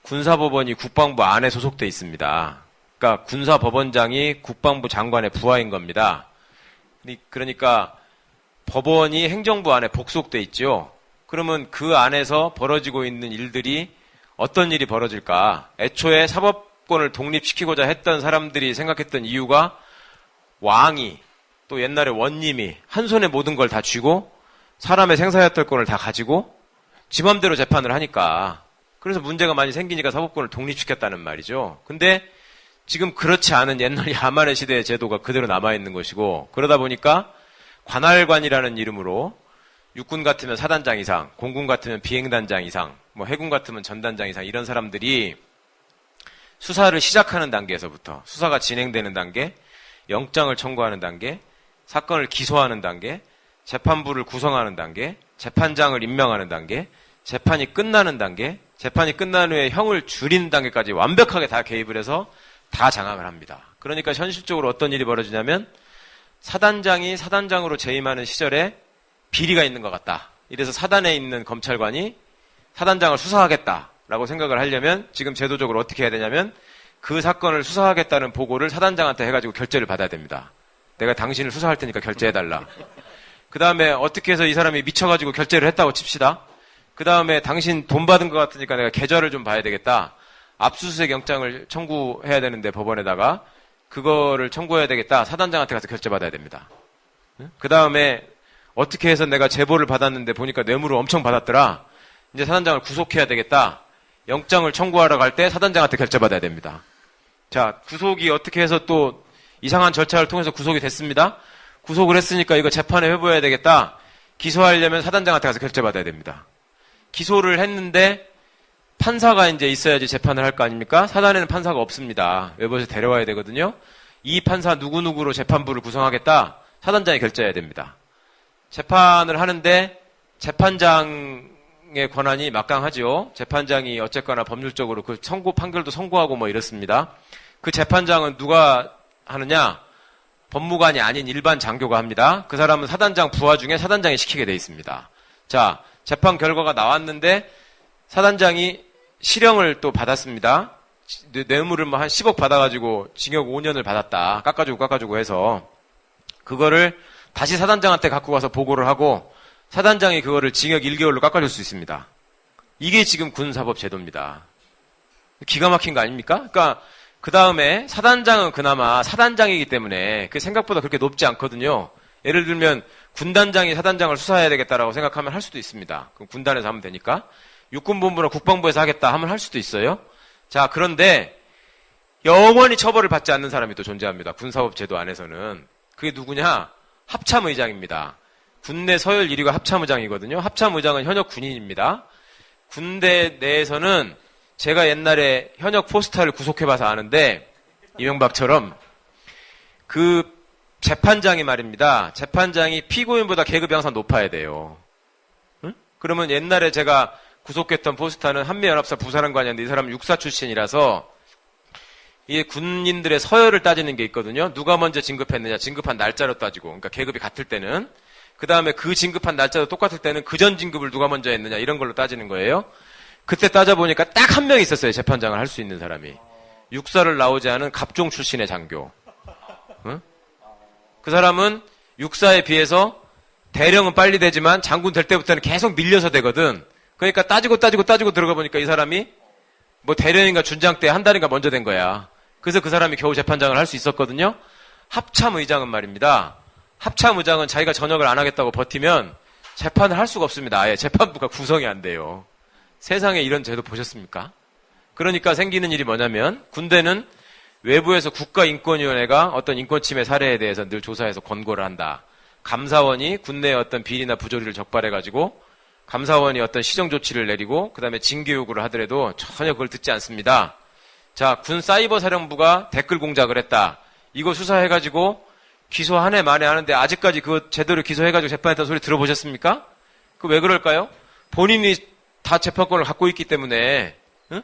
Speaker 9: 군사법원이 국방부 안에 소속돼 있습니다. 그러니까 군사법원장이 국방부 장관의 부하인 겁니다. 그러니까 법원이 행정부 안에 복속돼 있죠. 그러면 그 안에서 벌어지고 있는 일들이 어떤 일이 벌어질까? 애초에 사법권을 독립시키고자 했던 사람들이 생각했던 이유가 왕이 또 옛날에 원님이 한 손에 모든 걸 다 쥐고 사람의 생사였던 다 가지고 지 맘대로 재판을 하니까 그래서 문제가 많이 생기니까 사법권을 독립시켰다는 말이죠. 근데 지금 그렇지 않은 옛날 야만의 시대의 제도가 그대로 남아있는 것이고 그러다 보니까 관할관이라는 이름으로 육군 같으면 사단장 이상, 공군 같으면 비행단장 이상, 뭐 해군 같으면 전단장 이상 이런 사람들이 수사를 시작하는 단계에서부터 수사가 진행되는 단계, 영장을 청구하는 단계, 사건을 기소하는 단계, 재판부를 구성하는 단계, 재판장을 임명하는 단계, 재판이 끝나는 단계, 재판이 끝난 후에 형을 줄이는 단계까지 완벽하게 다 개입을 해서 다 장악을 합니다. 그러니까 현실적으로 어떤 일이 벌어지냐면 사단장이 사단장으로 재임하는 시절에 비리가 있는 것 같다. 이래서 사단에 있는 검찰관이 사단장을 수사하겠다라고 생각을 하려면 지금 제도적으로 어떻게 해야 되냐면 그 사건을 수사하겠다는 보고를 사단장한테 해가지고 결재를 받아야 됩니다. 내가 당신을 수사할 테니까 결재해달라. 그 다음에 어떻게 해서 이 사람이 미쳐가지고 결재를 했다고 칩시다. 그 다음에 당신 돈 받은 것 같으니까 내가 계좌를 좀 봐야 되겠다. 압수수색 영장을 청구해야 되는데 법원에다가 그거를 청구해야 되겠다. 사단장한테 가서 결재받아야 됩니다. 그 다음에 어떻게 해서 내가 제보를 받았는데 보니까 뇌물을 엄청 받았더라. 이제 사단장을 구속해야 되겠다. 영장을 청구하러 갈 때 사단장한테 결재받아야 됩니다. 자, 구속이 어떻게 해서 또 이상한 절차를 통해서 구속이 됐습니다. 구속을 했으니까 이거 재판에 회부해야 되겠다. 기소하려면 사단장한테 가서 결재받아야 됩니다. 기소를 했는데 판사가 이제 있어야지 재판을 할 거 아닙니까? 사단에는 판사가 없습니다. 외부에서 데려와야 되거든요. 이 판사 누구누구로 재판부를 구성하겠다. 사단장이 결재해야 됩니다. 재판을 하는데 재판장의 권한이 막강하죠. 재판장이 어쨌거나 법률적으로 그 판결도 선고하고 뭐 이렇습니다. 그 재판장은 누가 하느냐? 법무관이 아닌 일반 장교가 합니다. 그 사람은 사단장 부하 중에 사단장이 시키게 돼 있습니다. 자, 재판 결과가 나왔는데 사단장이 실형을 또 받았습니다. 뇌물을 뭐 한 10억 받아가지고 징역 5년을 받았다. 깎아주고 해서 그거를 다시 사단장한테 갖고 가서 보고를 하고 사단장이 그거를 징역 1개월로 깎아줄 수 있습니다. 이게 지금 군사법 제도입니다. 기가 막힌 거 아닙니까? 그러니까 그 다음에 사단장은 그나마 사단장이기 때문에 그 생각보다 그렇게 높지 않거든요. 예를 들면 군단장이 사단장을 수사해야 되겠다라고 생각하면 할 수도 있습니다. 그럼 군단에서 하면 되니까. 육군본부나 국방부에서 하겠다 하면 할 수도 있어요. 자, 그런데 영원히 처벌을 받지 않는 사람이 또 존재합니다. 군사법 제도 안에서는. 그게 누구냐? 합참의장입니다. 군내 서열 1위가 합참의장이거든요. 합참의장은 현역 군인입니다. 군대 내에서는 제가 옛날에 현역 포스터를 구속해봐서 아는데 이명박처럼 그 재판장이 말입니다. 재판장이 피고인보다 계급이 항상 높아야 돼요. 응? 그러면 옛날에 제가 구속했던 포스터는 한미연합사 부사령관이었는데 이 사람은 육사 출신이라서 이게 군인들의 서열을 따지는 게 있거든요. 누가 먼저 진급했느냐, 진급한 날짜로 따지고, 그러니까 계급이 같을 때는. 그 다음에 그 진급한 날짜도 똑같을 때는 그 전 진급을 누가 먼저 했느냐 이런 걸로 따지는 거예요. 그때 따져보니까 딱 한 명 있었어요. 재판장을 할 수 있는 사람이. 육사를 나오지 않은 갑종 출신의 장교. 응? 그 사람은 육사에 비해서 대령은 빨리 되지만 장군 될 때부터는 계속 밀려서 되거든. 그러니까 따지고 들어가 보니까 이 사람이 뭐 대령인가 준장 때 한 달인가 먼저 된 거야. 그래서 그 사람이 겨우 재판장을 할 수 있었거든요. 합참의장은 말입니다. 합참의장은 자기가 전역을 안 하겠다고 버티면 재판을 할 수가 없습니다. 아예 재판부가 구성이 안 돼요. 세상에 이런 제도 보셨습니까? 그러니까 생기는 일이 뭐냐면 군대는 외부에서 국가인권위원회가 어떤 인권침해 사례에 대해서 늘 조사해서 권고를 한다. 감사원이 군내의 어떤 비리나 부조리를 적발해가지고 감사원이 어떤 시정조치를 내리고 그 다음에 징계 요구를 하더라도 전혀 그걸 듣지 않습니다. 자, 군 사이버 사령부가 댓글 공작을 했다. 이거 수사해가지고 기소 한 해 만에 하는데 아직까지 그거 제대로 기소해가지고 재판했다는 소리 들어보셨습니까? 그 왜 그럴까요? 본인이 다 재판권을 갖고 있기 때문에 응?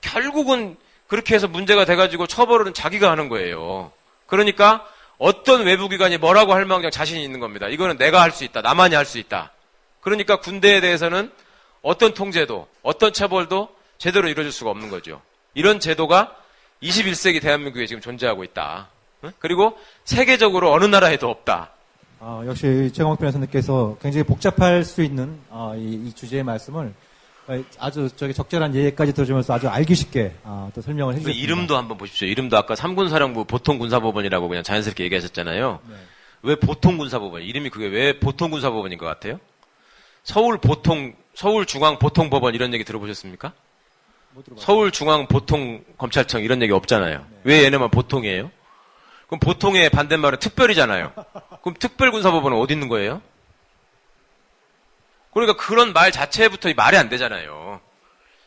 Speaker 9: 결국은 그렇게 해서 문제가 돼가지고 처벌은 자기가 하는 거예요. 그러니까 어떤 외부기관이 뭐라고 할 망정 자신이 있는 겁니다. 이거는 내가 할 수 있다. 나만이 할 수 있다. 그러니까 군대에 대해서는 어떤 통제도 어떤 처벌도 제대로 이루어질 수가 없는 거죠. 이런 제도가 21세기 대한민국에 지금 존재하고 있다. 응? 그리고 세계적으로 어느 나라에도 없다.
Speaker 3: 역시 최강욱 변호사님께서 굉장히 복잡할 수 있는 이 주제의 말씀을 아주 적절한 예까지 들어주면서 아주 알기 쉽게 또 설명을 해주셨습니다.
Speaker 9: 이름도 한번 보십시오. 이름도 아까 삼군사령부 보통군사법원이라고 그냥 자연스럽게 얘기하셨잖아요.
Speaker 3: 네.
Speaker 9: 왜 보통군사법원? 이름이 그게 왜 보통군사법원인 것 같아요? 서울중앙보통법원 이런 얘기 들어보셨습니까? 서울중앙보통검찰청 이런 얘기 없잖아요.
Speaker 3: 네.
Speaker 9: 왜 얘네만 보통이에요? 그럼 보통의 반대말은 특별이잖아요. 그럼 특별군사법원은 어디 있는 거예요? 그러니까 그런 말 자체부터 말이 안 되잖아요.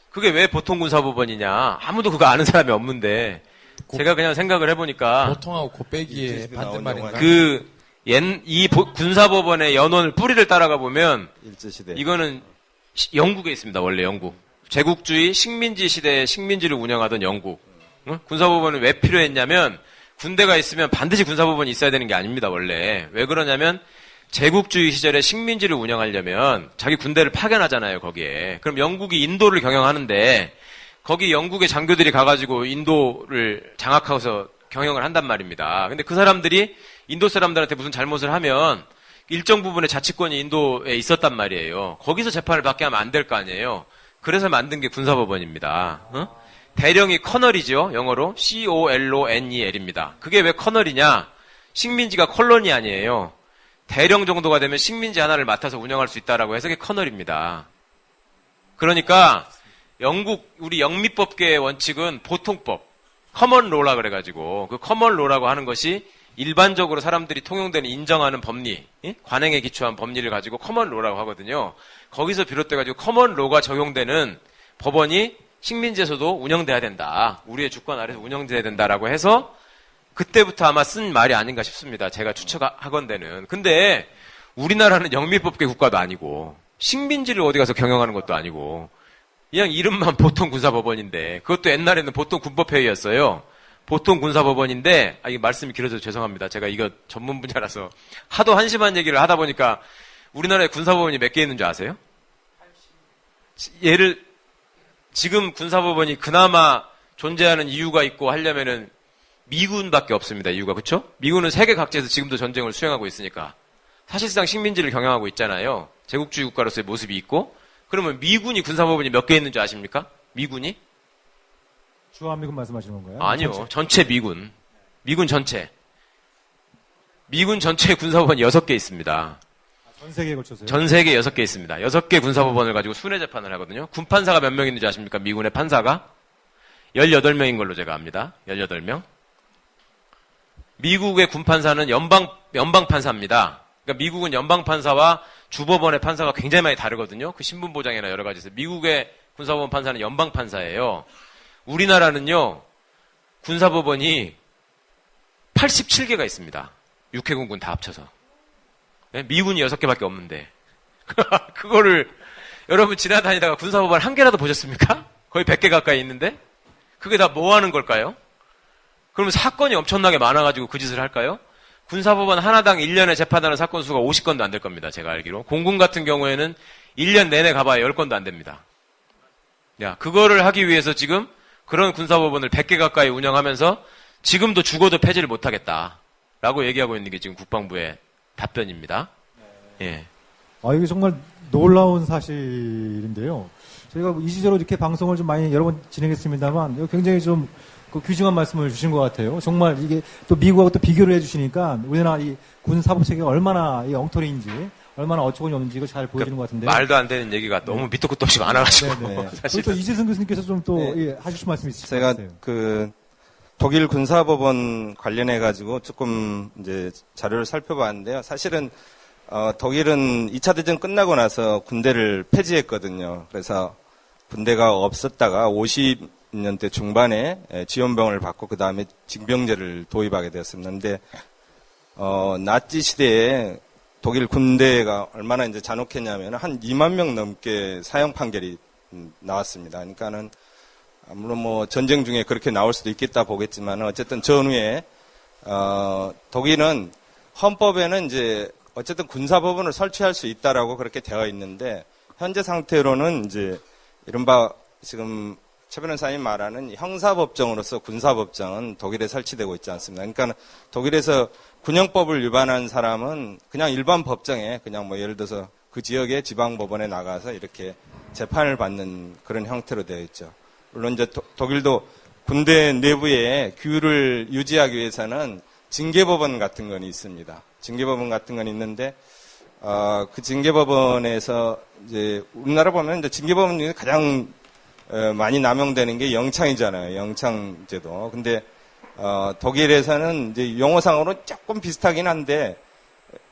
Speaker 9: 그게 왜 보통군사법원이냐? 아무도 그거 아는 사람이 없는데 제가 그냥 생각을 해보니까
Speaker 8: 보통하고 곱빼기의 반대말인가?
Speaker 9: 이 군사법원의 연원 뿌리를 따라가 보면
Speaker 10: 일제시대.
Speaker 9: 이거는 영국에 있습니다. 원래 영국. 제국주의 식민지 시대에 식민지를 운영하던 영국. 응? 군사법원은 왜 필요했냐면 군대가 있으면 반드시 군사법원이 있어야 되는 게 아닙니다. 원래. 왜 그러냐면 제국주의 시절에 식민지를 운영하려면 자기 군대를 파견하잖아요. 거기에. 그럼 영국이 인도를 경영하는데 거기 영국의 장교들이 가가지고 인도를 장악하고서 경영을 한단 말입니다. 근데 그 사람들이 인도 사람들한테 무슨 잘못을 하면 일정 부분의 자치권이 인도에 있었단 말이에요. 거기서 재판을 받게 하면 안 될 거 아니에요. 그래서 만든 게 군사법원입니다. 어? 대령이 커널이죠. 영어로 COLONEL입니다. 그게 왜 커널이냐? 식민지가 콜로니 아니에요. 대령 정도가 되면 식민지 하나를 맡아서 운영할 수 있다라고 해서 그게 커널입니다. 그러니까 우리 영미법계의 원칙은 보통법, 커먼로라 그래가지고 그 커먼로라고 하는 것이 일반적으로 사람들이 통용되는 인정하는 법리, 관행에 기초한 법리를 가지고 커먼로라고 하거든요. 거기서 비롯돼가지고 커먼로가 적용되는 법원이 식민지에서도 운영돼야 된다. 우리의 주권 아래서 운영돼야 된다라고 해서 그때부터 아마 쓴 말이 아닌가 싶습니다. 제가 추측하건대는. 근데 우리나라는 영미법계 국가도 아니고 식민지를 어디 가서 경영하는 것도 아니고 그냥 이름만 보통군사법원인데 그것도 옛날에는 보통군법회의였어요. 보통군사법원인데 이 말씀이 길어져서 죄송합니다. 제가 이거 전문 분야라서 하도 한심한 얘기를 하다 보니까 우리나라에 군사법원이 몇 개 있는 줄 아세요? 지금 군사법원이 그나마 존재하는 이유가 있고 하려면은 미군밖에 없습니다. 이유가. 그렇죠? 미군은 세계 각지에서 지금도 전쟁을 수행하고 있으니까 사실상 식민지를 경영하고 있잖아요. 제국주의 국가로서의 모습이 있고. 그러면 미군이 군사법원이 몇 개 있는 줄 아십니까? 미군이?
Speaker 3: 주한미군 말씀하시는 건가요?
Speaker 9: 아니요. 전체 미군. 미군 전체에 군사법원이 6개 있습니다.
Speaker 3: 전 세계에 걸쳐서요?
Speaker 9: 전 세계에 6개 있습니다. 6개 군사법원을 가지고 순회 재판을 하거든요. 군판사가 몇 명 있는지 아십니까? 미군의 판사가? 18명인 걸로 제가 압니다. 18명. 미국의 군판사는 연방판사입니다. 그러니까 미국은 연방판사와 주법원의 판사가 굉장히 많이 다르거든요. 그 신분보장이나 여러 가지에서. 미국의 군사법원 판사는 연방판사예요. 우리나라는요, 군사법원이 87개가 있습니다. 육해공군 다 합쳐서. 미군이 6개밖에 없는데. 그거를 여러분 지나다니다가 군사법원 한 개라도 보셨습니까? 거의 100개 가까이 있는데? 그게 다 뭐 하는 걸까요? 그러면 사건이 엄청나게 많아가지고 그 짓을 할까요? 군사법원 하나당 1년에 재판하는 사건 수가 50건도 안 될 겁니다. 제가 알기로. 공군 같은 경우에는 1년 내내 가봐야 10건도 안 됩니다. 야, 그거를 하기 위해서 지금 그런 군사법원을 100개 가까이 운영하면서 지금도 죽어도 폐지를 못하겠다라고 얘기하고 있는 게 지금 국방부의 답변입니다. 예.
Speaker 3: 이게 정말 놀라운 사실인데요. 저희가 이 시절로 이렇게 방송을 좀 많이 여러 번 진행했습니다만 굉장히 좀 귀중한 말씀을 주신 것 같아요. 정말 이게 또 미국하고 또 비교를 해주시니까 우리나라 이 군 사법 체계가 얼마나 이 엉터리인지 얼마나 어처구니 없는지 이걸 잘 보여주는 것 같은데.
Speaker 9: 말도 안 되는 얘기가 너무 밑도 끝도 없이 많아가지고.
Speaker 3: 사실 또 이재승 교수님께서 좀 또 하실 수 말씀이 있으실 것 같아요.
Speaker 10: 제가 독일 군사법원 관련해 가지고 조금 이제 자료를 살펴봤는데요. 사실은 독일은 2차 대전 끝나고 나서 군대를 폐지했거든요. 그래서 군대가 없었다가 50년대 중반에 지원병을 받고 그 다음에 징병제를 도입하게 되었었는데 나치 시대에 독일 군대가 얼마나 이제 잔혹했냐면 한 2만 명 넘게 사형 판결이 나왔습니다. 그러니까는 물론 뭐 전쟁 중에 그렇게 나올 수도 있겠다 보겠지만 어쨌든 전후에 독일은 헌법에는 이제 어쨌든 군사법원을 설치할 수 있다라고 그렇게 되어 있는데 현재 상태로는 이제 이른바 지금 최 변호사님 말하는 형사법정으로서 군사법정은 독일에 설치되고 있지 않습니다. 그러니까 독일에서 군형법을 위반한 사람은 그냥 일반 법정에 그냥 뭐 예를 들어서 그 지역의 지방법원에 나가서 이렇게 재판을 받는 그런 형태로 되어 있죠. 물론 이제 독일도 군대 내부에 규율을 유지하기 위해서는 징계법원 같은 건 있습니다. 징계법원 같은 건 있는데, 그 징계법원에서 이제 우리나라 보면 이제 징계법원 중에 가장 많이 남용되는 게 영창이잖아요. 영창제도. 근데 독일에서는 이제 용어상으로 조금 비슷하긴 한데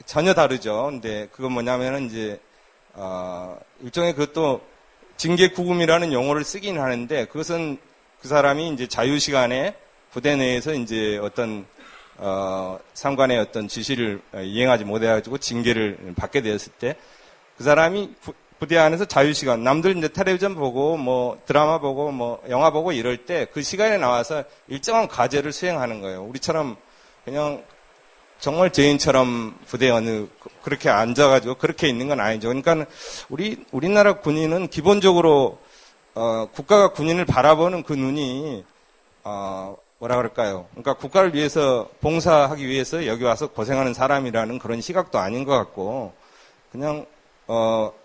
Speaker 10: 전혀 다르죠. 근데 그건 뭐냐면은 이제 일종의 그것도 징계구금이라는 용어를 쓰긴 하는데 그것은 그 사람이 이제 자유시간에 부대 내에서 이제 어떤 상관의 어떤 지시를 이행하지 못해가지고 징계를 받게 되었을 때 그 사람이 부대 안에서 자유시간, 남들 이제 텔레비전 보고 뭐 드라마 보고 뭐 영화 보고 이럴 때 그 시간에 나와서 일정한 과제를 수행하는 거예요. 우리처럼 그냥 정말 죄인처럼 부대 어느 그렇게 앉아가지고 그렇게 있는 건 아니죠. 그러니까 우리나라 군인은 기본적으로 국가가 군인을 바라보는 그 눈이 뭐라 그럴까요? 그러니까 국가를 위해서 봉사하기 위해서 여기 와서 고생하는 사람이라는 그런 시각도 아닌 것 같고 그냥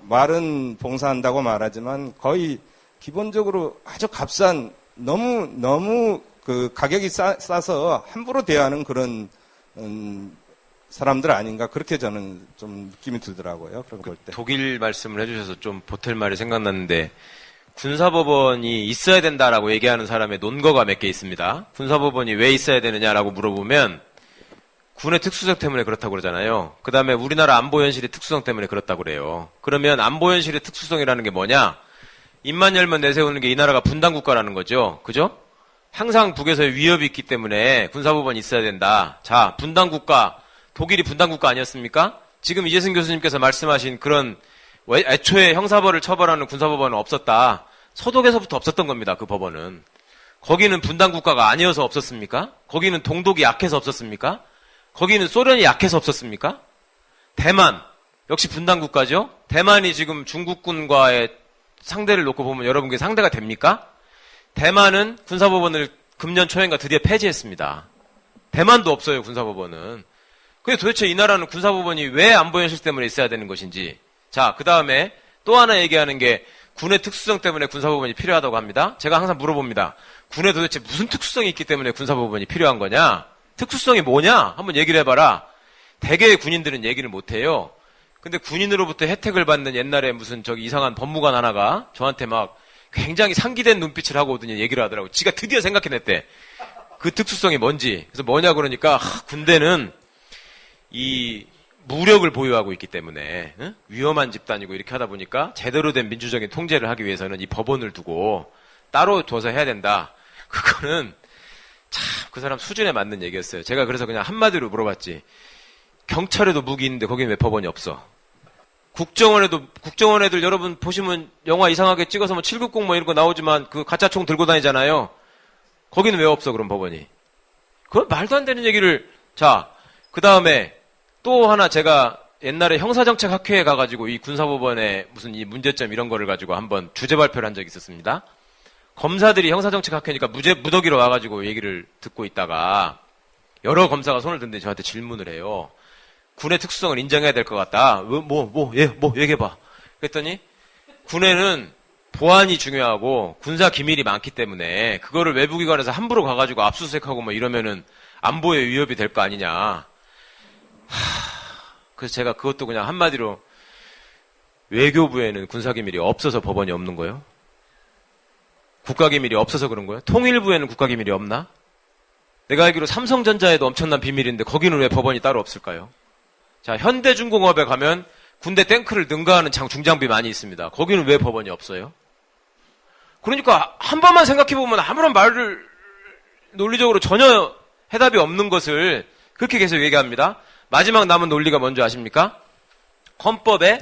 Speaker 10: 말은 봉사한다고 말하지만 거의 기본적으로 아주 값싼 너무 그 가격이 싸서 함부로 대하는 그런 사람들 아닌가 그렇게 저는 좀 느낌이 들더라고요. 그런 걸 볼 때.
Speaker 9: 독일 말씀을 해주셔서 좀 보탤 말이 생각났는데 군사법원이 있어야 된다라고 얘기하는 사람의 논거가 몇 개 있습니다. 군사법원이 왜 있어야 되느냐라고 물어보면 군의 특수성 때문에 그렇다고 그러잖아요. 그 다음에 우리나라 안보현실의 특수성 때문에 그렇다고 그래요. 그러면 안보현실의 특수성이라는 게 뭐냐? 입만 열면 내세우는 게 이 나라가 분단국가라는 거죠. 그죠? 항상 북에서의 위협이 있기 때문에 군사법원이 있어야 된다. 자, 분단국가, 독일이 분단국가 아니었습니까? 지금 이재승 교수님께서 말씀하신 그런 애초에 형사벌을 처벌하는 군사법원은 없었다. 서독에서부터 없었던 겁니다. 그 법원은. 거기는 분단국가가 아니어서 없었습니까? 거기는 동독이 약해서 없었습니까? 거기는 소련이 약해서 없었습니까? 대만, 역시 분단국가죠? 대만이 지금 중국군과의 상대를 놓고 보면 여러분 그게 상대가 됩니까? 대만은 군사법원을 금년 초인가 드디어 폐지했습니다. 대만도 없어요, 군사법원은. 근데 도대체 이 나라는 군사법원이 왜 안보현실 때문에 있어야 되는 것인지. 자, 그 다음에 또 하나 얘기하는 게 군의 특수성 때문에 군사법원이 필요하다고 합니다. 제가 항상 물어봅니다. 군에 도대체 무슨 특수성이 있기 때문에 군사법원이 필요한 거냐? 특수성이 뭐냐? 한번 얘기를 해봐라. 대개의 군인들은 얘기를 못해요. 근데 군인으로부터 혜택을 받는 옛날에 무슨 저기 이상한 법무관 하나가 저한테 막 굉장히 상기된 눈빛을 하고 오더니 얘기를 하더라고. 지가 드디어 생각해냈대. 그 특수성이 뭔지. 그래서 뭐냐 그러니까 군대는 이 무력을 보유하고 있기 때문에 위험한 집단이고 이렇게 하다 보니까 제대로 된 민주적인 통제를 하기 위해서는 이 법원을 두고 따로 둬서 해야 된다. 그거는 참 그 사람 수준에 맞는 얘기였어요. 제가 그래서 그냥 한마디로 물어봤지. 경찰에도 무기 있는데 거기는 왜 법원이 없어? 국정원 애들 여러분 보시면 영화 이상하게 찍어서 뭐 790 뭐 이런 거 나오지만 그 가짜 총 들고 다니잖아요. 거기는 왜 없어 그럼 법원이? 그건 말도 안 되는 얘기를. 자, 그 다음에 또 하나 제가 옛날에 형사정책 학회에 가가지고 이 군사법원의 무슨 이 문제점 이런 거를 가지고 한번 주제 발표를 한 적이 있었습니다. 검사들이 형사정책 학회니까 무더기로 와가지고 얘기를 듣고 있다가 여러 검사가 손을 든데 저한테 질문을 해요. 군의 특수성을 인정해야 될 것 같다. 얘기해봐. 그랬더니 군에는 보안이 중요하고 군사 기밀이 많기 때문에 그거를 외부기관에서 함부로 가가지고 압수수색하고 뭐 이러면은 안보에 위협이 될 거 아니냐. 그래서 제가 그것도 그냥 한마디로 외교부에는 군사기밀이 없어서 법원이 없는 거예요? 국가기밀이 없어서 그런 거예요? 통일부에는 국가기밀이 없나? 내가 알기로 삼성전자에도 엄청난 비밀인데 거기는 왜 법원이 따로 없을까요? 자, 현대중공업에 가면 군대 탱크를 능가하는 중장비 많이 있습니다. 거기는 왜 법원이 없어요? 그러니까 한 번만 생각해보면 아무런 말을 논리적으로 전혀 해답이 없는 것을 그렇게 계속 얘기합니다. 마지막 남은 논리가 뭔지 아십니까? 헌법에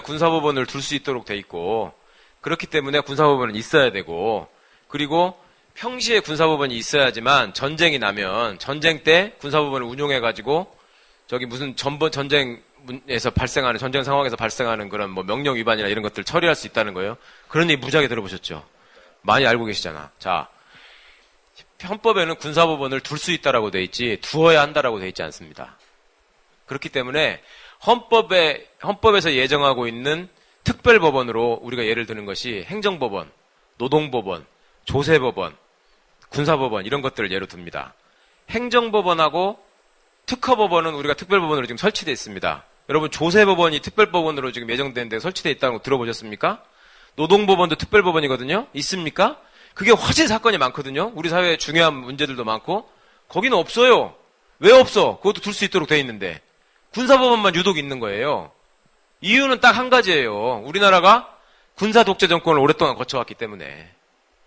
Speaker 9: 군사법원을 둘 수 있도록 돼 있고 그렇기 때문에 군사법원은 있어야 되고 그리고 평시에 군사법원이 있어야지만 전쟁이 나면 전쟁 때 군사법원을 운용해가지고 저기 무슨 전쟁에서 발생하는 전쟁 상황에서 발생하는 그런 뭐 명령 위반이나 이런 것들 처리할 수 있다는 거예요. 그런 얘기 무지하게 들어보셨죠? 많이 알고 계시잖아. 자, 헌법에는 군사법원을 둘 수 있다라고 돼 있지 두어야 한다라고 돼 있지 않습니다. 그렇기 때문에 헌법에서 예정하고 있는 특별법원으로 우리가 예를 드는 것이 행정법원, 노동법원, 조세법원, 군사법원 이런 것들을 예로 듭니다. 행정법원하고 특허법원은 우리가 특별법원으로 지금 설치되어 있습니다. 여러분 조세법원이 특별법원으로 지금 예정된 데 설치되어 있다는 거 들어보셨습니까? 노동법원도 특별법원이거든요. 있습니까? 그게 훨씬 사건이 많거든요. 우리 사회에 중요한 문제들도 많고 거기는 없어요. 왜 없어? 그것도 둘 수 있도록 돼 있는데 군사법원만 유독 있는 거예요. 이유는 딱 한 가지예요. 우리나라가 군사 독재 정권을 오랫동안 거쳐왔기 때문에.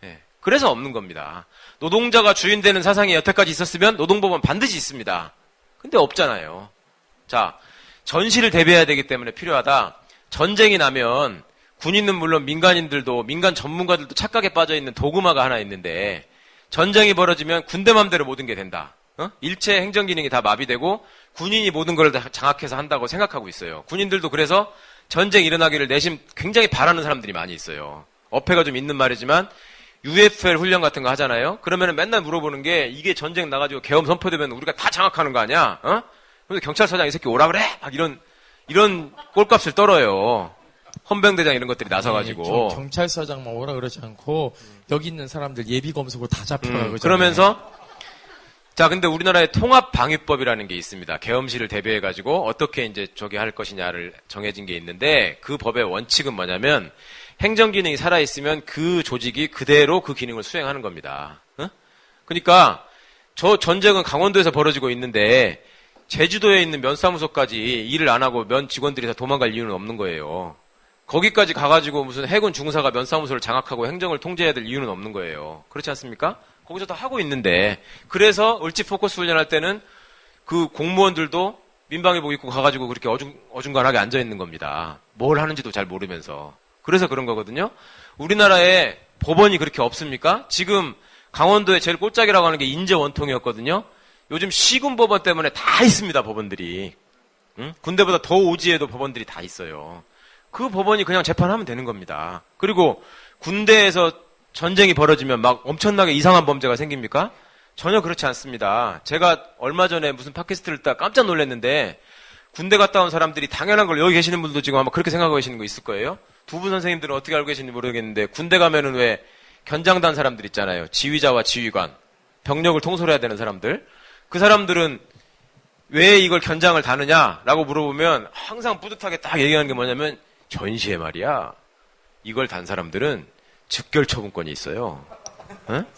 Speaker 9: 예. 그래서 없는 겁니다. 노동자가 주인 되는 사상이 여태까지 있었으면 노동법원 반드시 있습니다. 근데 없잖아요. 자, 전시를 대비해야 되기 때문에 필요하다. 전쟁이 나면 군인은 물론 민간인들도 민간 전문가들도 착각에 빠져있는 도그마가 하나 있는데 전쟁이 벌어지면 군대 맘대로 모든 게 된다. 일체 행정기능이 다 마비되고 군인이 모든 걸 다 장악해서 한다고 생각하고 있어요. 군인들도 그래서 전쟁 일어나기를 내심 굉장히 바라는 사람들이 많이 있어요. 어폐가 좀 있는 말이지만 UFL 훈련 같은 거 하잖아요. 그러면 맨날 물어보는 게 이게 전쟁 나가지고 계엄 선포되면 우리가 다 장악하는 거 아니야? 그래서 경찰서장 이 새끼 오라 그래? 막 이런 꼴값을 떨어요. 헌병대장 이런 것들이 나서가지고.
Speaker 8: 아니, 경찰서장만 오라 그러지 않고 여기 있는 사람들 예비검색으로 다 잡혀가고.
Speaker 9: 그러면서 자, 근데 우리나라에 통합방위법이라는 게 있습니다. 계엄시를 대비해가지고 어떻게 이제 저기 할 것이냐를 정해진 게 있는데 그 법의 원칙은 뭐냐면 행정기능이 살아있으면 그 조직이 그대로 그 기능을 수행하는 겁니다. 그러니까 저 전쟁은 강원도에서 벌어지고 있는데 제주도에 있는 면사무소까지 일을 안 하고 면 직원들이 다 도망갈 이유는 없는 거예요. 거기까지 가가지고 무슨 해군 중사가 면사무소를 장악하고 행정을 통제해야 될 이유는 없는 거예요. 그렇지 않습니까? 거기서 다 하고 있는데 그래서 을지 포커스 훈련할 때는 그 공무원들도 민방위복 입고 가가지고 그렇게 어중간하게 앉아있는 겁니다. 뭘 하는지도 잘 모르면서. 그래서 그런 거거든요. 우리나라에 법원이 그렇게 없습니까? 지금 강원도에 제일 꼴짝이라고 하는 게 인제원통이었거든요. 요즘 시군법원 때문에 다 있습니다. 법원들이. 군대보다 더 오지에도 법원들이 다 있어요. 그 법원이 그냥 재판하면 되는 겁니다. 그리고 군대에서 전쟁이 벌어지면 막 엄청나게 이상한 범죄가 생깁니까? 전혀 그렇지 않습니다. 제가 얼마 전에 무슨 팟캐스트를 듣다 깜짝 놀랐는데 군대 갔다 온 사람들이 당연한 걸 여기 계시는 분들도 지금 아마 그렇게 생각하고 계시는 거 있을 거예요. 두 분 선생님들은 어떻게 알고 계시는지 모르겠는데 군대 가면은 왜 견장단 사람들 있잖아요. 지휘자와 지휘관, 병력을 통솔해야 되는 사람들. 그 사람들은 왜 이걸 견장을 다느냐라고 물어보면 항상 뿌듯하게 딱 얘기하는 게 뭐냐면 전시에 말이야. 이걸 단 사람들은 즉결 처분권이 있어요.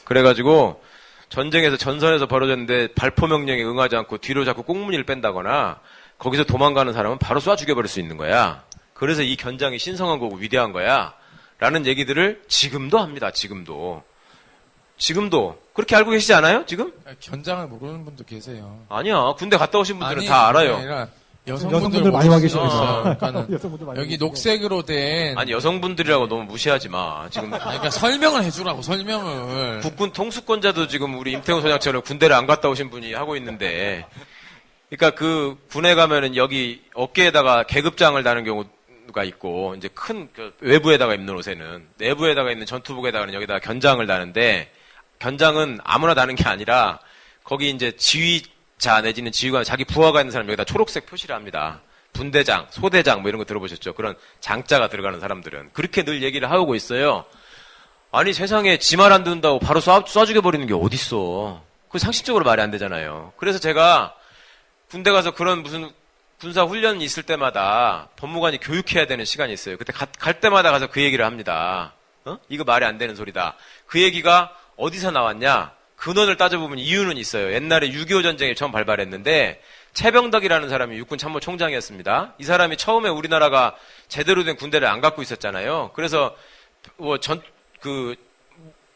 Speaker 9: 그래가지고 전쟁에서 전선에서 벌어졌는데 발포 명령에 응하지 않고 뒤로 자꾸 꽁무니를 뺀다거나 거기서 도망가는 사람은 바로 쏴 죽여버릴 수 있는 거야. 그래서 이 견장이 신성한 거고 위대한 거야. 라는 얘기들을 지금도 합니다. 지금도. 그렇게 알고 계시지 않아요? 지금?
Speaker 8: 견장을 모르는 분도 계세요.
Speaker 9: 아니야. 군대 갔다 오신 분들은 다 알아요.
Speaker 8: 아니라 여성분들
Speaker 3: 많이 와 계시니까.
Speaker 8: 여기 녹색으로 된.
Speaker 9: 아니, 여성분들이라고 너무 무시하지 마. 지금.
Speaker 8: 그러니까 설명을 해주라고, 설명을.
Speaker 9: 국군 통수권자도 지금 우리 임태훈 소장처럼 군대를 안 갔다 오신 분이 하고 있는데. 그러니까 그 군에 가면은 여기 어깨에다가 계급장을 다는 경우가 있고, 이제 큰 외부에다가 입는 옷에는, 내부에다가 있는 전투복에다가는 여기다가 견장을 다는데, 견장은 아무나 다는 게 아니라, 거기 이제 지휘자 내지는 지휘관, 자기 부하가 있는 사람 여기다 초록색 표시를 합니다. 분대장, 소대장 뭐 이런 거 들어보셨죠? 그런 장자가 들어가는 사람들은. 그렇게 늘 얘기를 하고 있어요. 아니 세상에 지 말 안 듣는다고 바로 쏴 죽여버리는 게 어딨어. 그거 상식적으로 말이 안 되잖아요. 그래서 제가 군대 가서 그런 무슨 군사 훈련이 있을 때마다 법무관이 교육해야 되는 시간이 있어요. 그때 갈 때마다 가서 그 얘기를 합니다. 이거 말이 안 되는 소리다. 그 얘기가 어디서 나왔냐? 근원을 따져보면 이유는 있어요. 옛날에 6.25 전쟁이 처음 발발했는데 최병덕이라는 사람이 육군 참모총장이었습니다. 이 사람이 처음에 우리나라가 제대로 된 군대를 안 갖고 있었잖아요. 그래서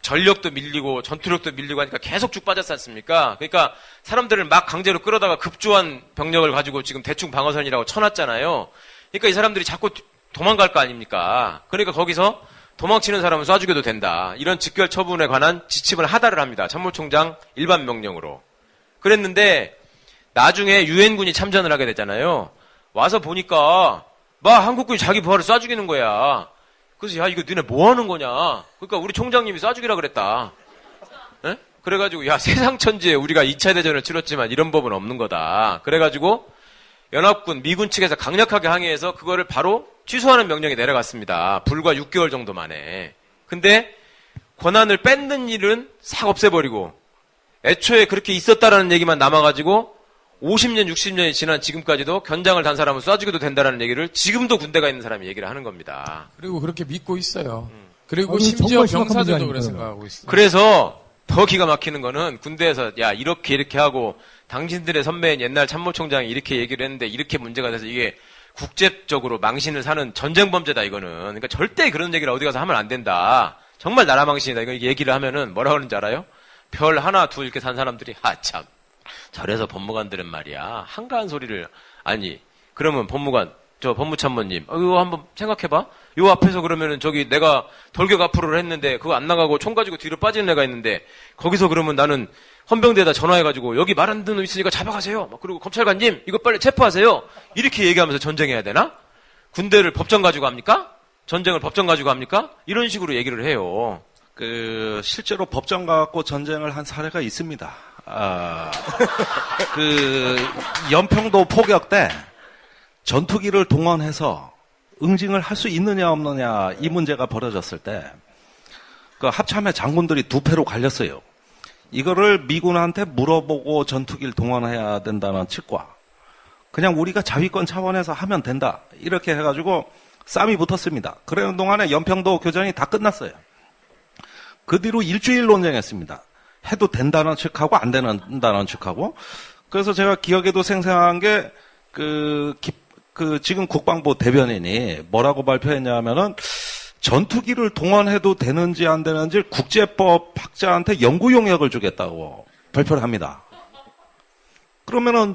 Speaker 9: 전력도 밀리고 전투력도 밀리고 하니까 계속 쭉 빠졌지 않습니까? 그러니까 사람들을 막 강제로 끌어다가 급조한 병력을 가지고 지금 대충 방어선이라고 쳐놨잖아요. 그러니까 이 사람들이 자꾸 도망갈 거 아닙니까? 그러니까 거기서 도망치는 사람은 쏴 죽여도 된다. 이런 직결 처분에 관한 지침을 하달을 합니다. 참모총장 일반 명령으로. 그랬는데 나중에 유엔군이 참전을 하게 됐잖아요. 와서 보니까 막 한국군이 자기 부하를 쏴 죽이는 거야. 그래서 야 이거 너네 뭐 하는 거냐. 그러니까 우리 총장님이 쏴 죽이라 그랬다. 에? 그래가지고 야 세상 천지에 우리가 2차 대전을 치렀지만 이런 법은 없는 거다. 그래가지고 연합군 미군 측에서 강력하게 항의해서 그거를 바로 취소하는 명령이 내려갔습니다. 불과 6개월 정도 만에. 근데 권한을 뺏는 일은 싹 없애버리고 애초에 그렇게 있었다라는 얘기만 남아가지고 50년, 60년이 지난 지금까지도 견장을 단 사람은 쏴주기도 된다라는 얘기를 지금도 군대가 있는 사람이 얘기를 하는 겁니다.
Speaker 8: 그리고 그렇게 믿고 있어요. 그리고
Speaker 3: 아니,
Speaker 8: 심지어
Speaker 3: 정말 심각한
Speaker 8: 병사들도
Speaker 3: 문제
Speaker 8: 그래
Speaker 3: 아닙니까,
Speaker 8: 생각하고 있어요.
Speaker 9: 그래서 더 기가 막히는 거는 군대에서 야 이렇게 하고 당신들의 선배인 옛날 참모총장이 이렇게 얘기를 했는데 이렇게 문제가 돼서 이게 국제적으로 망신을 사는 전쟁 범죄다 이거는. 그러니까 절대 그런 얘기를 어디 가서 하면 안 된다. 정말 나라 망신이다. 이거 얘기를 하면은 뭐라 그러는지 알아요? 별 하나 둘 이렇게 산 사람들이 참 저래서 법무관들은 말이야 한가한 소리를 아니 그러면 법무참모님 이거 한번 생각해봐. 요 앞에서 그러면은 저기 내가 돌격 앞으로를 했는데 그거 안 나가고 총 가지고 뒤로 빠지는 애가 있는데 거기서 그러면 나는 헌병대에다 전화해가지고 여기 말 안 듣는 놈 있으니까 잡아가세요. 그리고 검찰관님 이거 빨리 체포하세요. 이렇게 얘기하면서 전쟁해야 되나? 군대를 법정 가지고 합니까? 전쟁을 법정 가지고 합니까? 이런 식으로 얘기를 해요.
Speaker 4: 실제로 법정 갖고 전쟁을 한 사례가 있습니다. 연평도 포격 때 전투기를 동원해서 응징을 할 수 있느냐 없느냐 이 문제가 벌어졌을 때 그 합참의 장군들이 두 패로 갈렸어요. 이거를 미군한테 물어보고 전투기를 동원해야 된다는 측과 그냥 우리가 자위권 차원에서 하면 된다 이렇게 해가지고 싸움이 붙었습니다. 그러는 동안에 연평도 교전이 다 끝났어요. 그 뒤로 일주일 논쟁했습니다. 해도 된다는 측하고 안 된다는 측하고. 그래서 제가 기억에도 생생한 게 지금 국방부 대변인이 뭐라고 발표했냐면은 전투기를 동원해도 되는지 안 되는지 국제법 학자한테 연구 용역을 주겠다고 발표를 합니다. 그러면은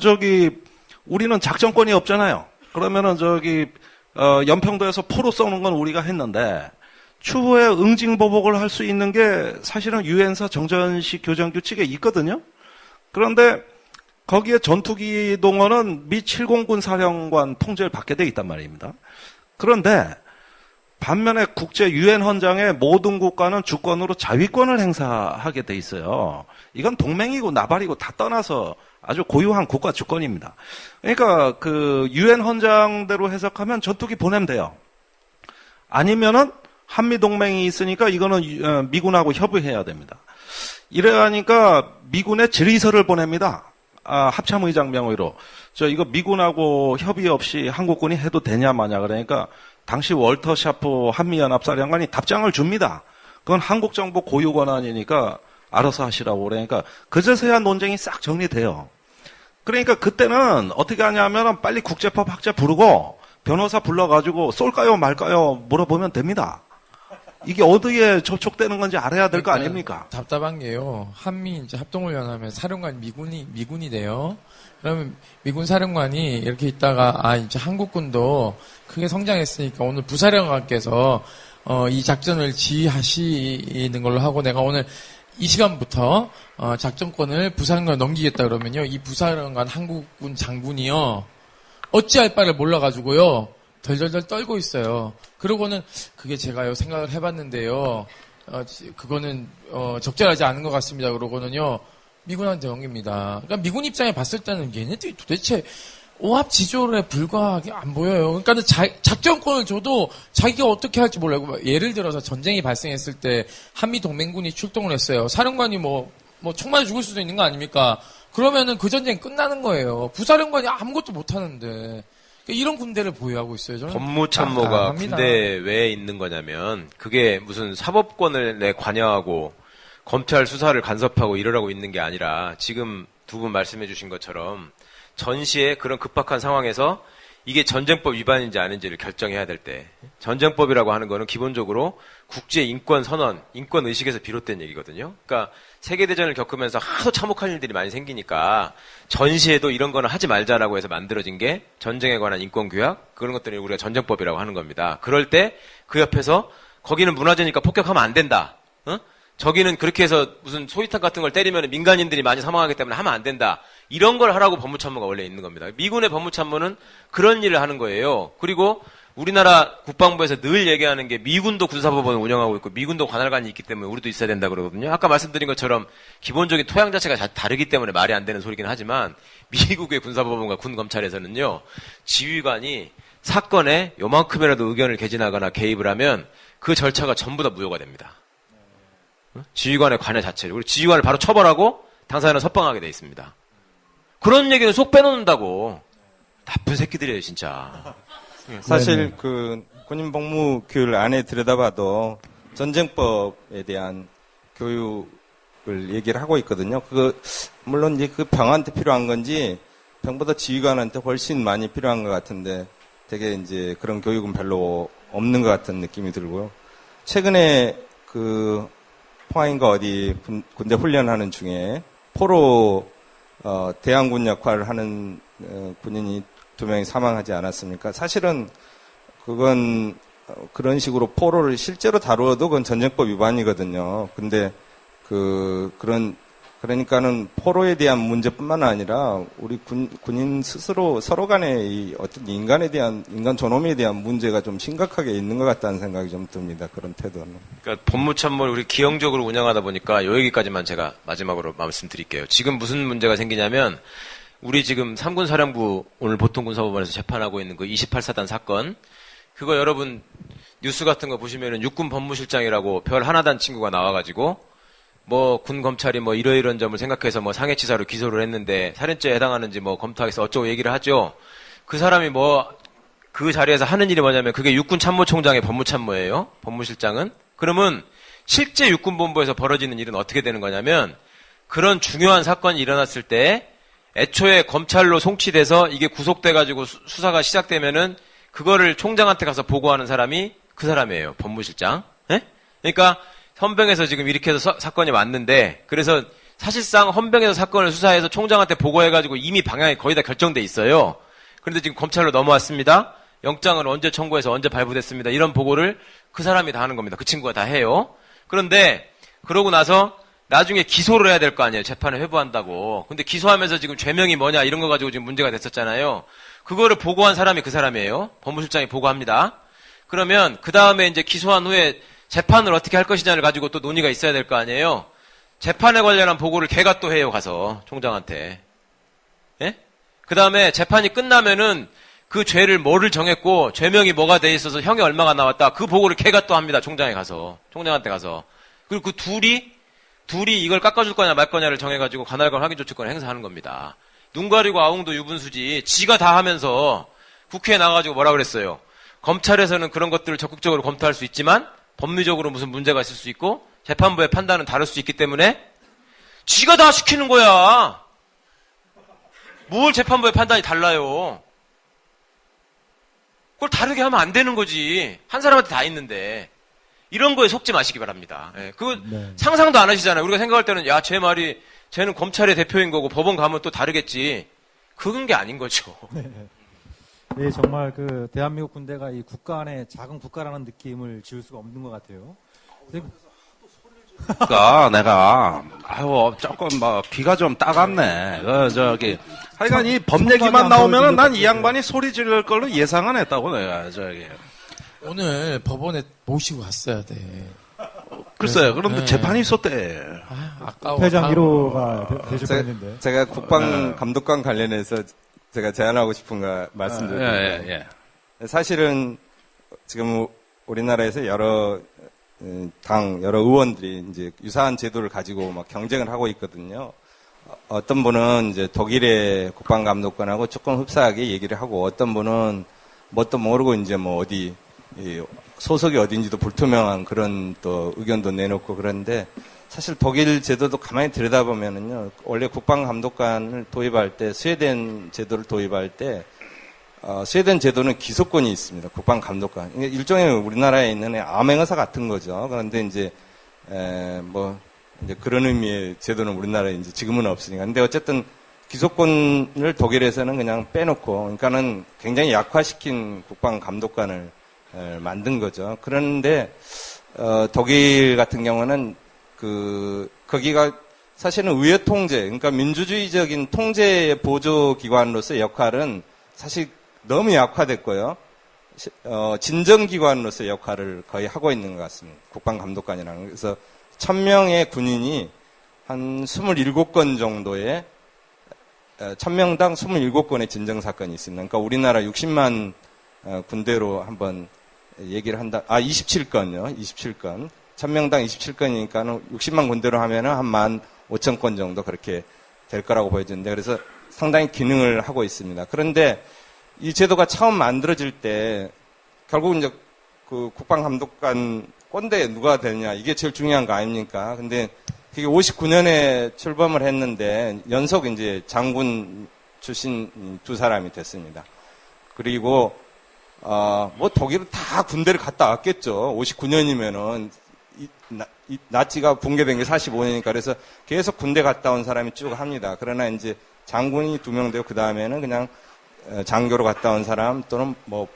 Speaker 4: 우리는 작전권이 없잖아요. 그러면은 연평도에서 포로 쏘는 건 우리가 했는데 추후에 응징 보복을 할 수 있는 게 사실은 유엔사 정전식 교전 규칙에 있거든요. 그런데 거기에 전투기 동원은 미 7공군 사령관 통제를 받게 돼 있단 말입니다. 그런데 반면에 국제 유엔 헌장에 모든 국가는 주권으로 자위권을 행사하게 돼 있어요. 이건 동맹이고 나발이고 다 떠나서 아주 고유한 국가 주권입니다. 그러니까 유엔 헌장대로 해석하면 전투기 보내면 돼요. 아니면은 한미 동맹이 있으니까 이거는 미군하고 협의해야 됩니다. 이래가니까 미군에 질의서를 보냅니다. 합참의장 명의로. 이거 미군하고 협의 없이 한국군이 해도 되냐 마냐. 그러니까 당시 월터 샤프 한미연합사령관이 답장을 줍니다. 그건 한국 정부 고유 권한이니까 알아서 하시라고. 그러니까 그제서야 논쟁이 싹 정리돼요. 그러니까 그때는 어떻게 하냐면 빨리 국제법 학자 부르고 변호사 불러가지고 쏠까요 말까요 물어보면 됩니다. 이게 어디에 접촉되는 건지 알아야 될 거 아닙니까?
Speaker 8: 답답한 게요. 한미 이제 합동훈련 하면 사령관 미군이 돼요. 그러면 미군 사령관이 이렇게 있다가 이제 한국군도 크게 성장했으니까 오늘 부사령관께서 이 작전을 지휘하시는 걸로 하고 내가 오늘 이 시간부터 작전권을 부사령관에 넘기겠다 그러면요. 이 부사령관 한국군 장군이요. 어찌할 바를 몰라가지고요. 덜덜덜 떨고 있어요. 그러고는 그게 제가요 생각을 해봤는데요. 그거는 적절하지 않은 것 같습니다. 그러고는요 미군한테 넘깁니다. 그러니까 미군 입장에 봤을 때는 얘네들이 도대체 오합지졸에 불과하게 안 보여요. 그러니까 작전권을 줘도 자기가 어떻게 할지 몰라요. 예를 들어서 전쟁이 발생했을 때 한미 동맹군이 출동을 했어요. 사령관이 뭐 총 맞아 죽을 수도 있는 거 아닙니까? 그러면은 그 전쟁 끝나는 거예요. 부사령관이 아무것도 못 하는데. 이런 군대를 보유하고 있어요. 저는
Speaker 9: 법무참모가 군대 왜 있는 거냐면 그게 무슨 사법권을 관여하고 검찰 수사를 간섭하고 이러라고 있는 게 아니라 지금 두 분 말씀해 주신 것처럼 전시에 그런 급박한 상황에서 이게 전쟁법 위반인지 아닌지를 결정해야 될 때 전쟁법이라고 하는 거는 기본적으로 국제 인권 선언, 인권 의식에서 비롯된 얘기거든요. 그러니까 세계대전을 겪으면서 하도 참혹한 일들이 많이 생기니까 전시에도 이런 거는 하지 말자라고 해서 만들어진 게 전쟁에 관한 인권규약 그런 것들이 우리가 전쟁법이라고 하는 겁니다. 그럴 때 그 옆에서 거기는 문화재니까 폭격하면 안 된다. 저기는 그렇게 해서 무슨 소위탄 같은 걸 때리면 민간인들이 많이 사망하기 때문에 하면 안 된다. 이런 걸 하라고 법무참모가 원래 있는 겁니다. 미군의 법무참모는 그런 일을 하는 거예요. 그리고 우리나라 국방부에서 늘 얘기하는 게 미군도 군사법원을 운영하고 있고 미군도 관할관이 있기 때문에 우리도 있어야 된다 그러거든요. 아까 말씀드린 것처럼 기본적인 토양 자체가 다르기 때문에 말이 안 되는 소리긴 하지만 미국의 군사법원과 군검찰에서는요. 지휘관이 사건에 요만큼이라도 의견을 개진하거나 개입을 하면 그 절차가 전부 다 무효가 됩니다. 지휘관의 관여 자체를. 그리고 지휘관을 바로 처벌하고 당사자는 석방하게 돼 있습니다. 그런 얘기는 속 빼놓는다고. 나쁜 새끼들이에요 진짜.
Speaker 10: 사실 그 군인 복무 규율 안에 들여다봐도 전쟁법에 대한 교육을 얘기를 하고 있거든요. 물론 이제 그 병한테 필요한 건지 병보다 지휘관한테 훨씬 많이 필요한 것 같은데 되게 이제 그런 교육은 별로 없는 것 같은 느낌이 들고요. 최근에 그 포항인가 어디 군대 훈련하는 중에 포로 대항군 역할을 하는 군인이 2명이 사망하지 않았습니까? 사실은 그건 그런 식으로 포로를 실제로 다루어도 그건 전쟁법 위반이거든요. 근데 그러니까는 포로에 대한 문제뿐만 아니라 우리 군인 스스로 서로 간의 이 어떤 인간 존엄에 대한 문제가 좀 심각하게 있는 것 같다는 생각이 좀 듭니다. 그런 태도는.
Speaker 9: 그러니까 법무참모를 우리 기형적으로 운영하다 보니까 요 얘기까지만 제가 마지막으로 말씀드릴게요. 지금 무슨 문제가 생기냐면 우리 지금 3군 사령부 오늘 보통군사법원에서 재판하고 있는 그 28사단 사건 그거 여러분 뉴스 같은 거 보시면은 육군 법무실장이라고 별 하나단 친구가 나와가지고 뭐 군 검찰이 뭐 이러이러한 점을 생각해서 뭐 상해치사로 기소를 했는데 살인죄에 해당하는지 뭐 검토하겠어 어쩌고 얘기를 하죠. 그 사람이 뭐 그 자리에서 하는 일이 뭐냐면 그게 육군 참모총장의 법무참모예요. 법무실장은. 그러면 실제 육군본부에서 벌어지는 일은 어떻게 되는 거냐면 그런 중요한 사건이 일어났을 때 애초에 검찰로 송치돼서 이게 구속돼가지고 수사가 시작되면은 그거를 총장한테 가서 보고하는 사람이 그 사람이에요. 법무실장. 예? 그러니까 헌병에서 지금 이렇게 해서 사건이 왔는데 그래서 사실상 헌병에서 사건을 수사해서 총장한테 보고해가지고 이미 방향이 거의 다 결정돼 있어요. 그런데 지금 검찰로 넘어왔습니다. 영장을 언제 청구해서 언제 발부됐습니다. 이런 보고를 그 사람이 다 하는 겁니다. 그 친구가 다 해요. 그런데 그러고 나서 나중에 기소를 해야 될 거 아니에요. 재판을 회부한다고. 근데 기소하면서 지금 죄명이 뭐냐 이런 거 가지고 지금 문제가 됐었잖아요. 그거를 보고한 사람이 그 사람이에요. 법무실장이 보고합니다. 그러면 그 다음에 이제 기소한 후에 재판을 어떻게 할 것이냐를 가지고 또 논의가 있어야 될 거 아니에요. 재판에 관련한 보고를 걔가 또 해요. 가서 총장한테. 예? 그 다음에 재판이 끝나면은 그 죄를 뭐를 정했고 죄명이 뭐가 돼 있어서 형이 얼마가 나왔다. 그 보고를 걔가 또 합니다. 총장한테 가서. 그리고 그 둘이 이걸 깎아줄 거냐 말 거냐를 정해가지고 관할관 확인조치권을 행사하는 겁니다. 눈 가리고 아웅도 유분수지. 지가 다 하면서 국회에 나가가지고 뭐라 그랬어요. 검찰에서는 그런 것들을 적극적으로 검토할 수 있지만 법리적으로 무슨 문제가 있을 수 있고 재판부의 판단은 다를 수 있기 때문에 지가 다 시키는 거야. 뭘 재판부의 판단이 달라요. 그걸 다르게 하면 안 되는 거지. 한 사람한테 다 있는데. 이런 거에 속지 마시기 바랍니다. 예, 그거 상상도 안 하시잖아요. 우리가 생각할 때는 야, 쟤는 검찰의 대표인 거고 법원 가면 또 다르겠지. 그런 게 아닌 거죠.
Speaker 3: 네, 정말 그 대한민국 군대가 이 국가 안에 작은 국가라는 느낌을 지울 수가 없는 것 같아요.
Speaker 4: 그러니까 내가 조금 귀가 좀 따갑네. 하여간 이 법 얘기만 나오면은 난 이 양반이 소리 지를 걸로 예상은 했다고 내가
Speaker 8: 오늘 법원에 모시고 갔어야 돼.
Speaker 4: 글쎄요. 그런데 재판이 있었대.
Speaker 8: 아까워.
Speaker 3: 국회장 1호가 대접했는데.
Speaker 10: 제가 국방 감독관 관련해서 제가 제안하고 싶은 거 말씀드릴게요. 사실은 지금 우리나라에서 여러 의원들이 이제 유사한 제도를 가지고 막 경쟁을 하고 있거든요. 어떤 분은 이제 독일의 국방감독관하고 조금 흡사하게 얘기를 하고 어떤 분은 뭣도 모르고 이제 뭐 어디 소속이 어딘지도 불투명한 그런 또 의견도 내놓고 그런데 사실 독일 제도도 가만히 들여다보면은요, 원래 국방감독관을 도입할 때 스웨덴 제도를 도입할 때 스웨덴 제도는 기소권이 있습니다. 국방감독관. 일종의 우리나라에 있는 암행어사 같은 거죠. 그런데 이제 이제 그런 의미의 제도는 우리나라에 이제 지금은 없으니까. 근데 어쨌든 기소권을 독일에서는 그냥 빼놓고, 그러니까는 굉장히 약화시킨 국방감독관을 만든 거죠. 그런데 독일 같은 경우는 거기가 사실은 의회 통제, 그러니까 민주주의적인 통제 보조 기관으로서의 역할은 사실 너무 약화됐고요. 진정기관으로서의 역할을 거의 하고 있는 것 같습니다. 국방감독관이라는. 그래서 1000명의 군인이 한 27건 정도의 1000명당 27건의 진정사건이 있습니다. 그러니까 우리나라 60만 군대로 한번 얘기를 한다. 27건요. 27건. 1000명당 27건이니까는 60만 군대로 하면은 한 15,000건 정도 그렇게 될 거라고 보여지는데, 그래서 상당히 기능을 하고 있습니다. 그런데 이 제도가 처음 만들어질 때 결국 이제 그 국방감독관 꼰대에 누가 되냐, 이게 제일 중요한 거 아닙니까? 근데 그게 59년에 출범을 했는데 연속 이제 장군 출신 두 사람이 됐습니다. 그리고 뭐 독일은 다 군대를 갔다 왔겠죠. 59년이면은 나치가 붕괴된 게 45년이니까. 그래서 계속 군대 갔다 온 사람이 쭉 합니다. 그러나 이제 장군이 2명 되고 그 다음에는 그냥 장교로 갔다 온 사람 또는 뭐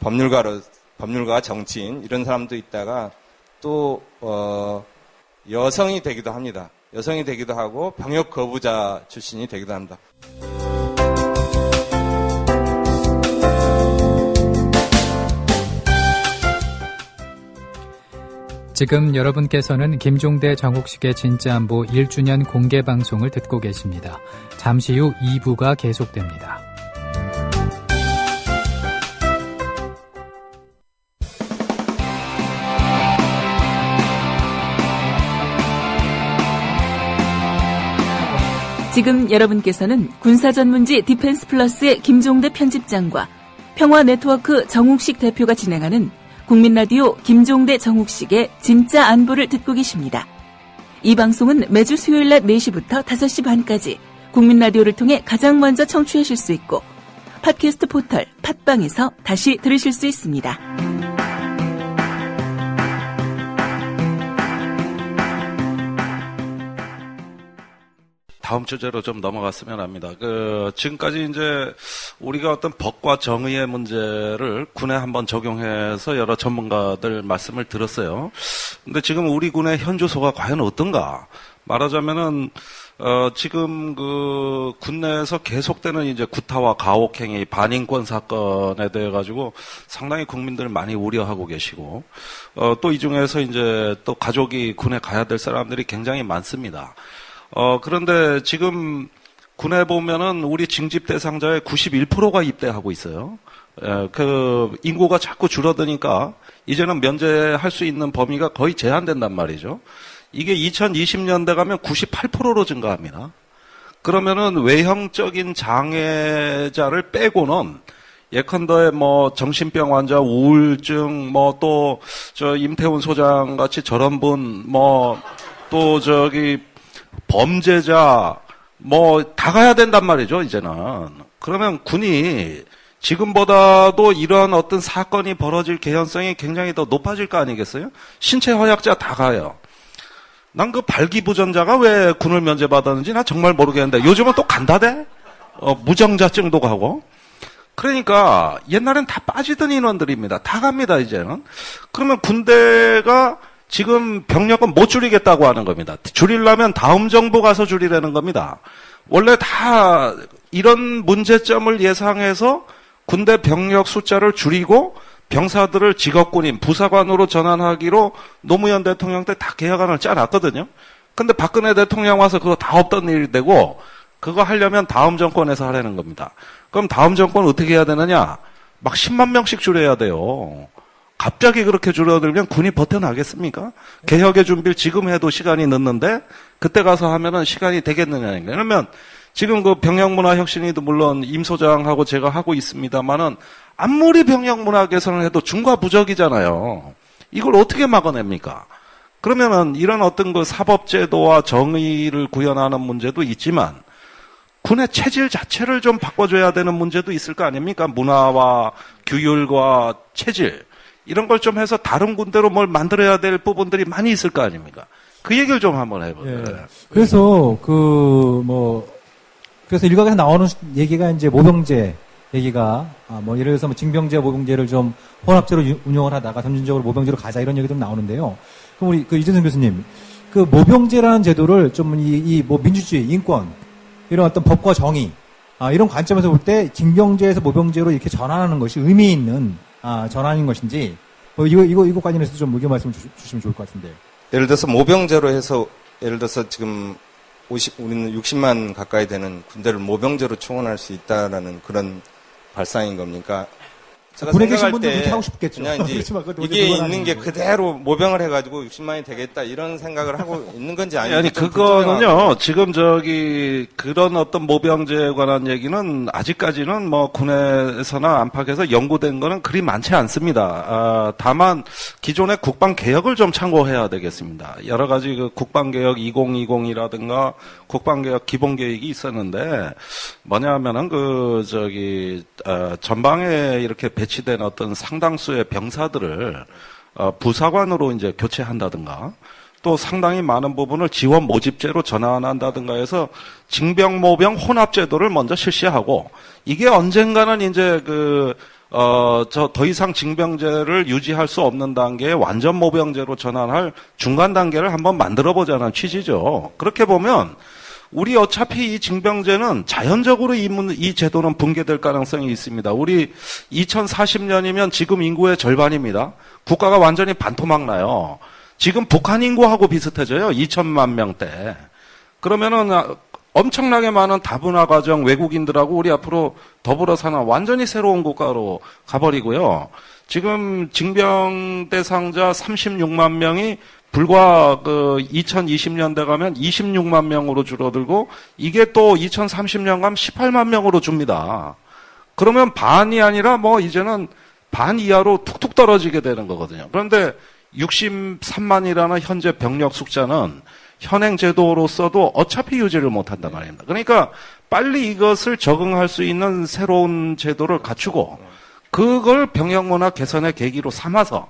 Speaker 10: 법률가 정치인 이런 사람도 있다가 또 여성이 되기도 합니다. 여성이 되기도 하고 병역 거부자 출신이 되기도 합니다.
Speaker 11: 지금 여러분께서는 김종대 정욱식의 진짜안보 1주년 공개 방송을 듣고 계십니다. 잠시 후 2부가 계속됩니다.
Speaker 12: 지금 여러분께서는 군사전문지 디펜스 플러스의 김종대 편집장과 평화네트워크 정욱식 대표가 진행하는 국민라디오 김종대 정욱식의 진짜 안보를 듣고 계십니다. 이 방송은 매주 수요일 낮 4시부터 5시 반까지 국민라디오를 통해 가장 먼저 청취하실 수 있고 팟캐스트 포털 팟빵에서 다시 들으실 수 있습니다.
Speaker 4: 다음 주제로 좀 넘어갔으면 합니다. 지금까지 이제 우리가 어떤 법과 정의의 문제를 군에 한번 적용해서 여러 전문가들 말씀을 들었어요. 근데 지금 우리 군의 현주소가 과연 어떤가? 말하자면은, 지금 군내에서 계속되는 이제 구타와 가혹행위, 반인권 사건에 대해 가지고 상당히 국민들 많이 우려하고 계시고, 또 이 중에서 이제 또 가족이 군에 가야 될 사람들이 굉장히 많습니다. 그런데 지금 군에 보면은 우리 징집 대상자의 91%가 입대하고 있어요. 인구가 자꾸 줄어드니까 이제는 면제할 수 있는 범위가 거의 제한된단 말이죠. 이게 2020년대 가면 98%로 증가합니다. 그러면은 외형적인 장애자를 빼고는 예컨대 뭐 정신병 환자, 우울증, 뭐 또 임태훈 소장 같이 저런 분, 뭐 또 범죄자, 뭐, 다 가야 된단 말이죠, 이제는. 그러면 군이 지금보다도 이런 어떤 사건이 벌어질 개연성이 굉장히 더 높아질 거 아니겠어요? 신체 허약자 다 가요. 난 발기부전자가 왜 군을 면제받았는지 나 정말 모르겠는데, 요즘은 또 간다대? 무정자증도 가고. 그러니까, 옛날엔 다 빠지던 인원들입니다. 다 갑니다, 이제는. 그러면 군대가 지금 병력은 못 줄이겠다고 하는 겁니다. 줄이려면 다음 정부 가서 줄이라는 겁니다. 원래 다 이런 문제점을 예상해서 군대 병력 숫자를 줄이고 병사들을 직업군인, 부사관으로 전환하기로 노무현 대통령 때 다 계약안을 짜놨거든요. 근데 박근혜 대통령 와서 그거 다 없던 일이 되고 그거 하려면 다음 정권에서 하라는 겁니다. 그럼 다음 정권 어떻게 해야 되느냐? 막 10만 명씩 줄여야 돼요. 갑자기 그렇게 줄어들면 군이 버텨나겠습니까? 개혁의 준비를 지금 해도 시간이 늦는데 그때 가서 하면은 시간이 되겠느냐는 거예요. 그러면 지금 병역문화 혁신위도 물론 임 소장하고 제가 하고 있습니다만은 아무리 병역문화 개선을 해도 중과부적이잖아요. 이걸 어떻게 막아냅니까? 그러면은 이런 어떤 사법제도와 정의를 구현하는 문제도 있지만 군의 체질 자체를 좀 바꿔줘야 되는 문제도 있을 거 아닙니까? 문화와 규율과 체질. 이런 걸 좀 해서 다른 군대로 뭘 만들어야 될 부분들이 많이 있을 거 아닙니까? 그 얘기를 좀 한번 해보세요.
Speaker 3: 예. 그래서 그래서 일각에서 나오는 얘기가 이제 모병제 얘기가 예를 들어서 징병제, 모병제를 좀 혼합제로 운영을 하다가 점진적으로 모병제로 가자 이런 얘기도 나오는데요. 그럼 우리 이재성 교수님, 모병제라는 제도를 좀 뭐 민주주의, 인권 이런 어떤 법과 정의 이런 관점에서 볼 때 징병제에서 모병제로 이렇게 전환하는 것이 의미 있는 전환인 것인지 이거 관련해서 좀 의견 말씀 주시면 좋을 것 같은데.
Speaker 10: 예를 들어서 모병제로 해서 예를 들어서 지금 우리는 60만 가까이 되는 군대를 모병제로 충원할 수 있다라는 그런 발상인 겁니까? 제가
Speaker 3: 군에 계신
Speaker 10: 생각할
Speaker 3: 분들
Speaker 10: 때
Speaker 3: 그렇게 하고 싶겠죠.
Speaker 10: 그냥 이제 이게 있는 게 그대로 모병을 해가지고 60만이 되겠다 이런 생각을 하고 있는 건지
Speaker 4: 아니 그거는요. 지금 그런 어떤 모병제에 관한 얘기는 아직까지는 뭐 군에서나 안팎에서 연구된 거는 그리 많지 않습니다. 다만 기존의 국방 개혁을 좀 참고해야 되겠습니다. 여러 가지 그 국방 개혁 2020이라든가 국방 개혁 기본 계획이 있었는데 뭐냐면은 전방에 이렇게 배치된 어떤 상당수의 병사들을 부사관으로 이제 교체한다든가 또 상당히 많은 부분을 지원 모집제로 전환한다든가 해서 징병 모병 혼합 제도를 먼저 실시하고 이게 언젠가는 이제 더 이상 징병제를 유지할 수 없는 단계에 완전 모병제로 전환할 중간 단계를 한번 만들어 보자는 취지죠. 그렇게 보면 우리 어차피 이 징병제는 자연적으로 이 제도는 붕괴될 가능성이 있습니다. 우리 2040년이면 지금 인구의 절반입니다. 국가가 완전히 반토막 나요. 지금 북한 인구하고 비슷해져요. 2천만 명대. 그러면은 엄청나게 많은 다문화 가정 외국인들하고 우리 앞으로 더불어 사는 완전히 새로운 국가로 가버리고요. 지금 징병 대상자 36만 명이 불과 2020년대 가면 26만 명으로 줄어들고 이게 또 2030년 가면 18만 명으로 줍니다. 그러면 반이 아니라 이제는 반 이하로 툭툭 떨어지게 되는 거거든요. 그런데 63만이라는 현재 병력 숫자는 현행 제도로서도 어차피 유지를 못한단 말입니다. 그러니까 빨리 이것을 적응할 수 있는 새로운 제도를 갖추고 그걸 병역 문화 개선의 계기로 삼아서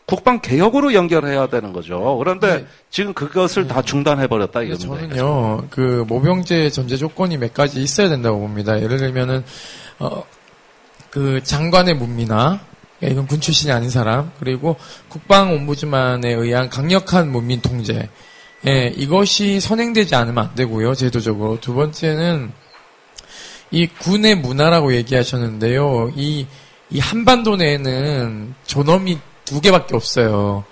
Speaker 4: 국방 개혁으로 연결해야 되는 거죠. 그런데 지금 그것을 다 중단해버렸다 이겁니다.
Speaker 8: 저는요, 모병제 전제 조건이 몇 가지 있어야 된다고 봅니다. 예를 들면은, 장관의 문미나, 이건 군 출신이 아닌 사람, 그리고 국방옴부즈만에 의한 강력한 문민 통제. 이것이 선행되지 않으면 안 되고요, 제도적으로. 두 번째는, 이 군의 문화라고 얘기하셨는데요, 이 한반도 내에는 존엄이 2개밖에 없어요.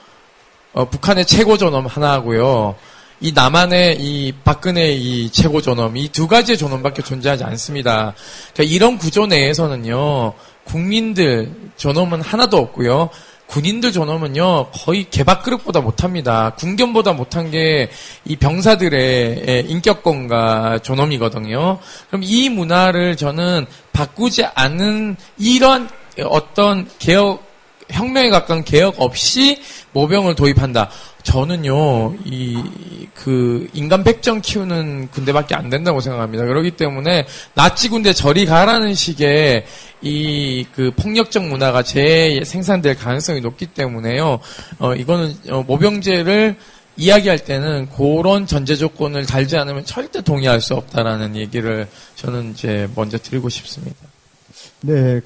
Speaker 8: 북한의 최고 존엄 하나하고요. 이 남한의 이 박근혜의 이 최고 존엄, 이 2가지의 존엄밖에 존재하지 않습니다. 그러니까 이런 구조 내에서는요, 국민들 존엄은 하나도 없고요. 군인들 존엄은요, 거의 개밥그릇보다 못합니다. 군견보다 못한 게 이 병사들의 인격권과 존엄이거든요. 그럼 이 문화를 저는 바꾸지 않은 이런 어떤 혁명에 가까운 개혁 없이 모병을 도입한다. 저는요, 인간 백정 키우는 군대밖에 안 된다고 생각합니다. 그렇기 때문에, 나치 군대 저리 가라는 식의 폭력적 문화가 재생산될 가능성이 높기 때문에요, 이거는, 모병제를 이야기할 때는 그런 전제 조건을 달지 않으면 절대 동의할 수 없다라는 얘기를 저는 이제 먼저 드리고 싶습니다.
Speaker 3: 네,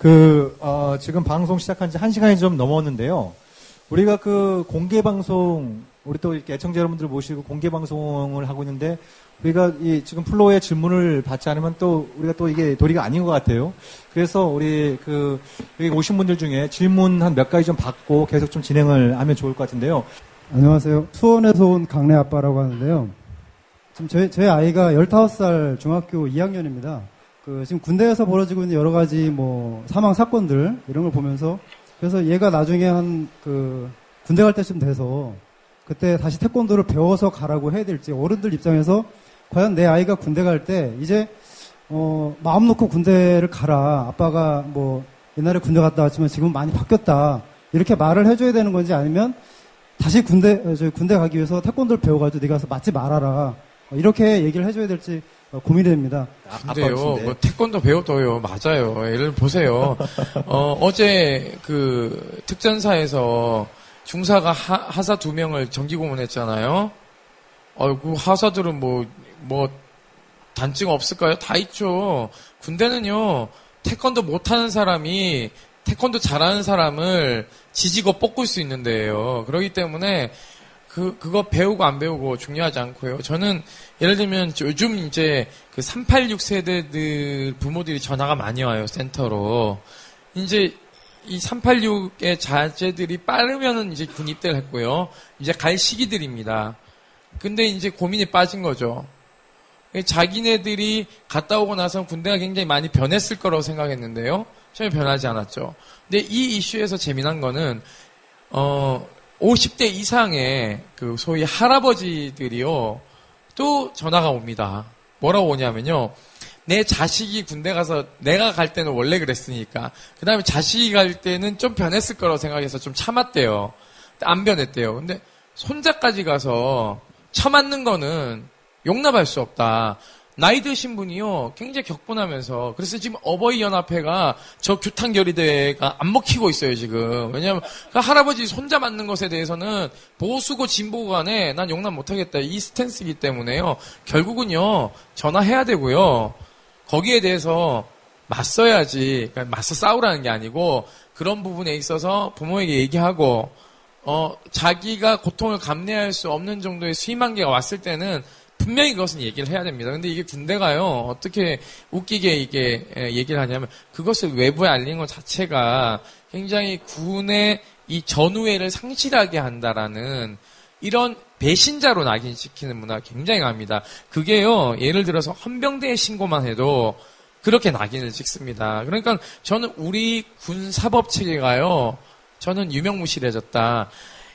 Speaker 3: 지금 방송 시작한 지 1시간이 좀 넘었는데요. 우리가 공개 방송, 우리 또 이렇게 애청자 여러분들 모시고 공개 방송을 하고 있는데, 우리가 지금 플로어의 질문을 받지 않으면 또 우리가 또 이게 도리가 아닌 것 같아요. 그래서 우리 여기 오신 분들 중에 질문 한 몇 가지 좀 받고 계속 좀 진행을 하면 좋을 것 같은데요.
Speaker 13: 안녕하세요. 수원에서 온 강래 아빠라고 하는데요. 지금 제 아이가 15살 중학교 2학년입니다. 지금 군대에서 벌어지고 있는 여러 가지 사망 사건들 이런 걸 보면서 그래서 얘가 나중에 군대 갈 때쯤 돼서 그때 다시 태권도를 배워서 가라고 해야 될지 어른들 입장에서 과연 내 아이가 군대 갈 때 이제 마음 놓고 군대를 가라. 아빠가 옛날에 군대 갔다 왔지만 지금 많이 바뀌었다. 이렇게 말을 해줘야 되는 건지 아니면 다시 군대 가기 위해서 태권도를 배워가지고 네가 가서 맞지 말아라. 이렇게 얘기를 해줘야 될지 고민이 됩니다.
Speaker 8: 근데요, 태권도 배워도요, 맞아요. 예를 보세요. 어제 특전사에서 중사가 하사 2명을 정기 고문했잖아요. 그 하사들은 단증 없을까요? 다 있죠. 군대는요, 태권도 못하는 사람이 태권도 잘하는 사람을 지지고 뽑을 수 있는 데예요. 그렇기 때문에 그거 배우고 안 배우고 중요하지 않고요. 저는 예를 들면 요즘 이제 그 386 세대들 부모들이 전화가 많이 와요, 센터로. 이제 이 386의 자제들이 빠르면은 이제 군 입대를 했고요. 이제 갈 시기들입니다. 근데 이제 고민이 빠진 거죠. 자기네들이 갔다 오고 나서 군대가 굉장히 많이 변했을 거라고 생각했는데요. 전혀 변하지 않았죠. 근데 이 이슈에서 재미난 거는 50대 이상의 그 소위 할아버지들이요, 또 전화가 옵니다. 뭐라고 오냐면요. 내 자식이 군대 가서 내가 갈 때는 원래 그랬으니까 그 다음에 자식이 갈 때는 좀 변했을 거라고 생각해서 좀 참았대요. 안 변했대요. 근데 손자까지 가서 처맞는 거는 용납할 수 없다. 나이 드신 분이요, 굉장히 격분하면서, 그래서 지금 어버이연합회가 저 규탄결의대회가 안 먹히고 있어요, 지금. 왜냐면, 그 할아버지 손자 맞는 것에 대해서는 보수고 진보고 간에 난 용납 못하겠다. 이 스탠스이기 때문에요. 결국은요, 전화해야 되고요. 거기에 대해서 맞서야지, 그러니까 맞서 싸우라는 게 아니고, 그런 부분에 있어서 부모에게 얘기하고, 자기가 고통을 감내할 수 없는 정도의 수임한계가 왔을 때는 분명히 그것은 얘기를 해야 됩니다. 근데 이게 군대가요, 어떻게 웃기게 이게 얘기를 하냐면, 그것을 외부에 알리는 것 자체가 굉장히 군의 이 전우애를 상실하게 한다라는 이런 배신자로 낙인시키는 문화가 굉장히 강합니다. 그게요, 예를 들어서 헌병대에 신고만 해도 그렇게 낙인을 찍습니다. 그러니까 저는 우리 군 사법 체계가요, 저는 유명무실해졌다.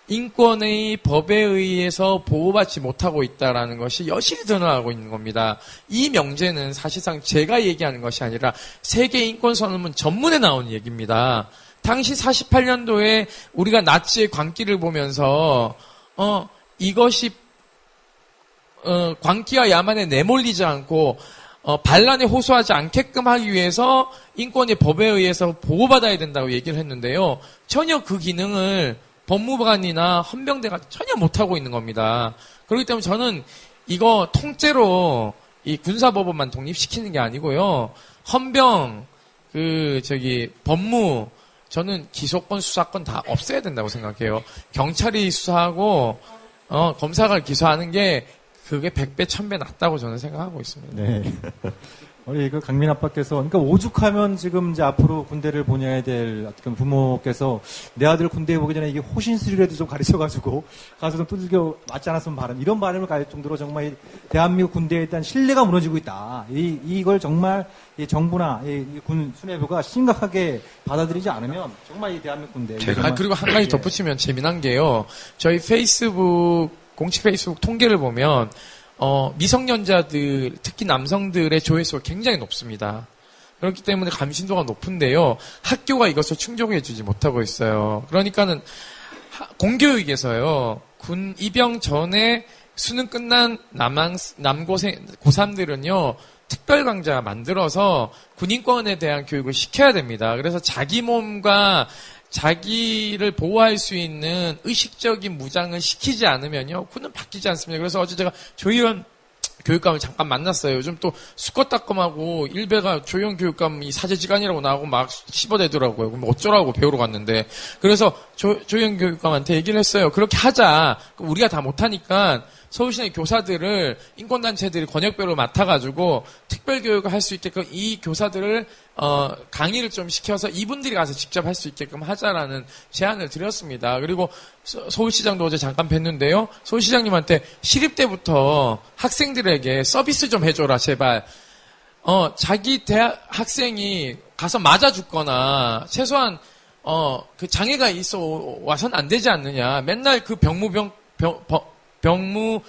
Speaker 8: 인권의 법에 의해서 보호받지 못하고 있다라는 것이 여실히 드러나고 있는 겁니다. 이 명제는 사실상 제가 얘기하는 것이 아니라 세계 인권선언문 전문에 나온 얘기입니다. 당시 48년도에 우리가 나치의 광기를 보면서 이것이 광기와 야만에 내몰리지 않고 반란에 호소하지 않게끔 하기 위해서 인권의 법에 의해서 보호받아야 된다고 얘기를 했는데요. 전혀 그 기능을 법무관이나 헌병대가 전혀 못하고 있는 겁니다. 그렇기 때문에 저는 이거 통째로 이 군사법원만 독립시키는 게 아니고요. 헌병, 법무, 저는 기소권, 수사권 다 없애야 된다고 생각해요. 경찰이 수사하고, 검사가 기소하는 게 그게 100배, 1000배 낫다고 저는 생각하고 있습니다.
Speaker 3: 네. 우리 강민 아빠께서, 그러니까 오죽하면 지금 이제 앞으로 군대를 보내야 될 어떤 부모께서 내 아들 군대에 보기 전에 이게 호신술이라도 좀 가르쳐가지고 가서 좀 두들겨 맞지 않았으면 바람, 이런 바람을 가질 정도로 정말 이 대한민국 군대에 대한 신뢰가 무너지고 있다. 이걸 정말 이 정부나 이 군 수뇌부가 심각하게 받아들이지 않으면 정말 이 대한민국 군대.
Speaker 8: 그리고 한 가지 덧붙이면 재미난 게요. 저희 공식 페이스북 통계를 보면 미성년자들, 특히 남성들의 조회수가 굉장히 높습니다. 그렇기 때문에 감신도가 높은데요. 학교가 이것을 충족해주지 못하고 있어요. 그러니까는 공교육에서요, 군 입영 전에 수능 끝난 고3들은요, 특별 강좌 만들어서 군인권에 대한 교육을 시켜야 됩니다. 그래서 자기 몸과 자기를 보호할 수 있는 의식적인 무장을 시키지 않으면요, 군은 바뀌지 않습니다. 그래서 어제 제가 조의원 교육감을 잠깐 만났어요. 요즘 또 수컷따끔하고 일베가 조의원 교육감이 사제지간이라고 나오고 막 씹어대더라고요. 그럼 어쩌라고 배우러 갔는데. 그래서 조의원 교육감한테 얘기를 했어요. 그렇게 하자. 우리가 다 못하니까 서울시내 교사들을 인권단체들이 권역별로 맡아가지고 특별교육을 할 수 있게끔 이 교사들을 강의를 좀 시켜서 이분들이 가서 직접 할 수 있게끔 하자라는 제안을 드렸습니다. 그리고 서울시장도 어제 잠깐 뵀는데요. 서울시장님한테 시립대부터 학생들에게 서비스 좀 해줘라 제발. 자기 대학 학생이 가서 맞아 죽거나 최소한 그 장애가 있어 와선 안 되지 않느냐. 맨날 그 병무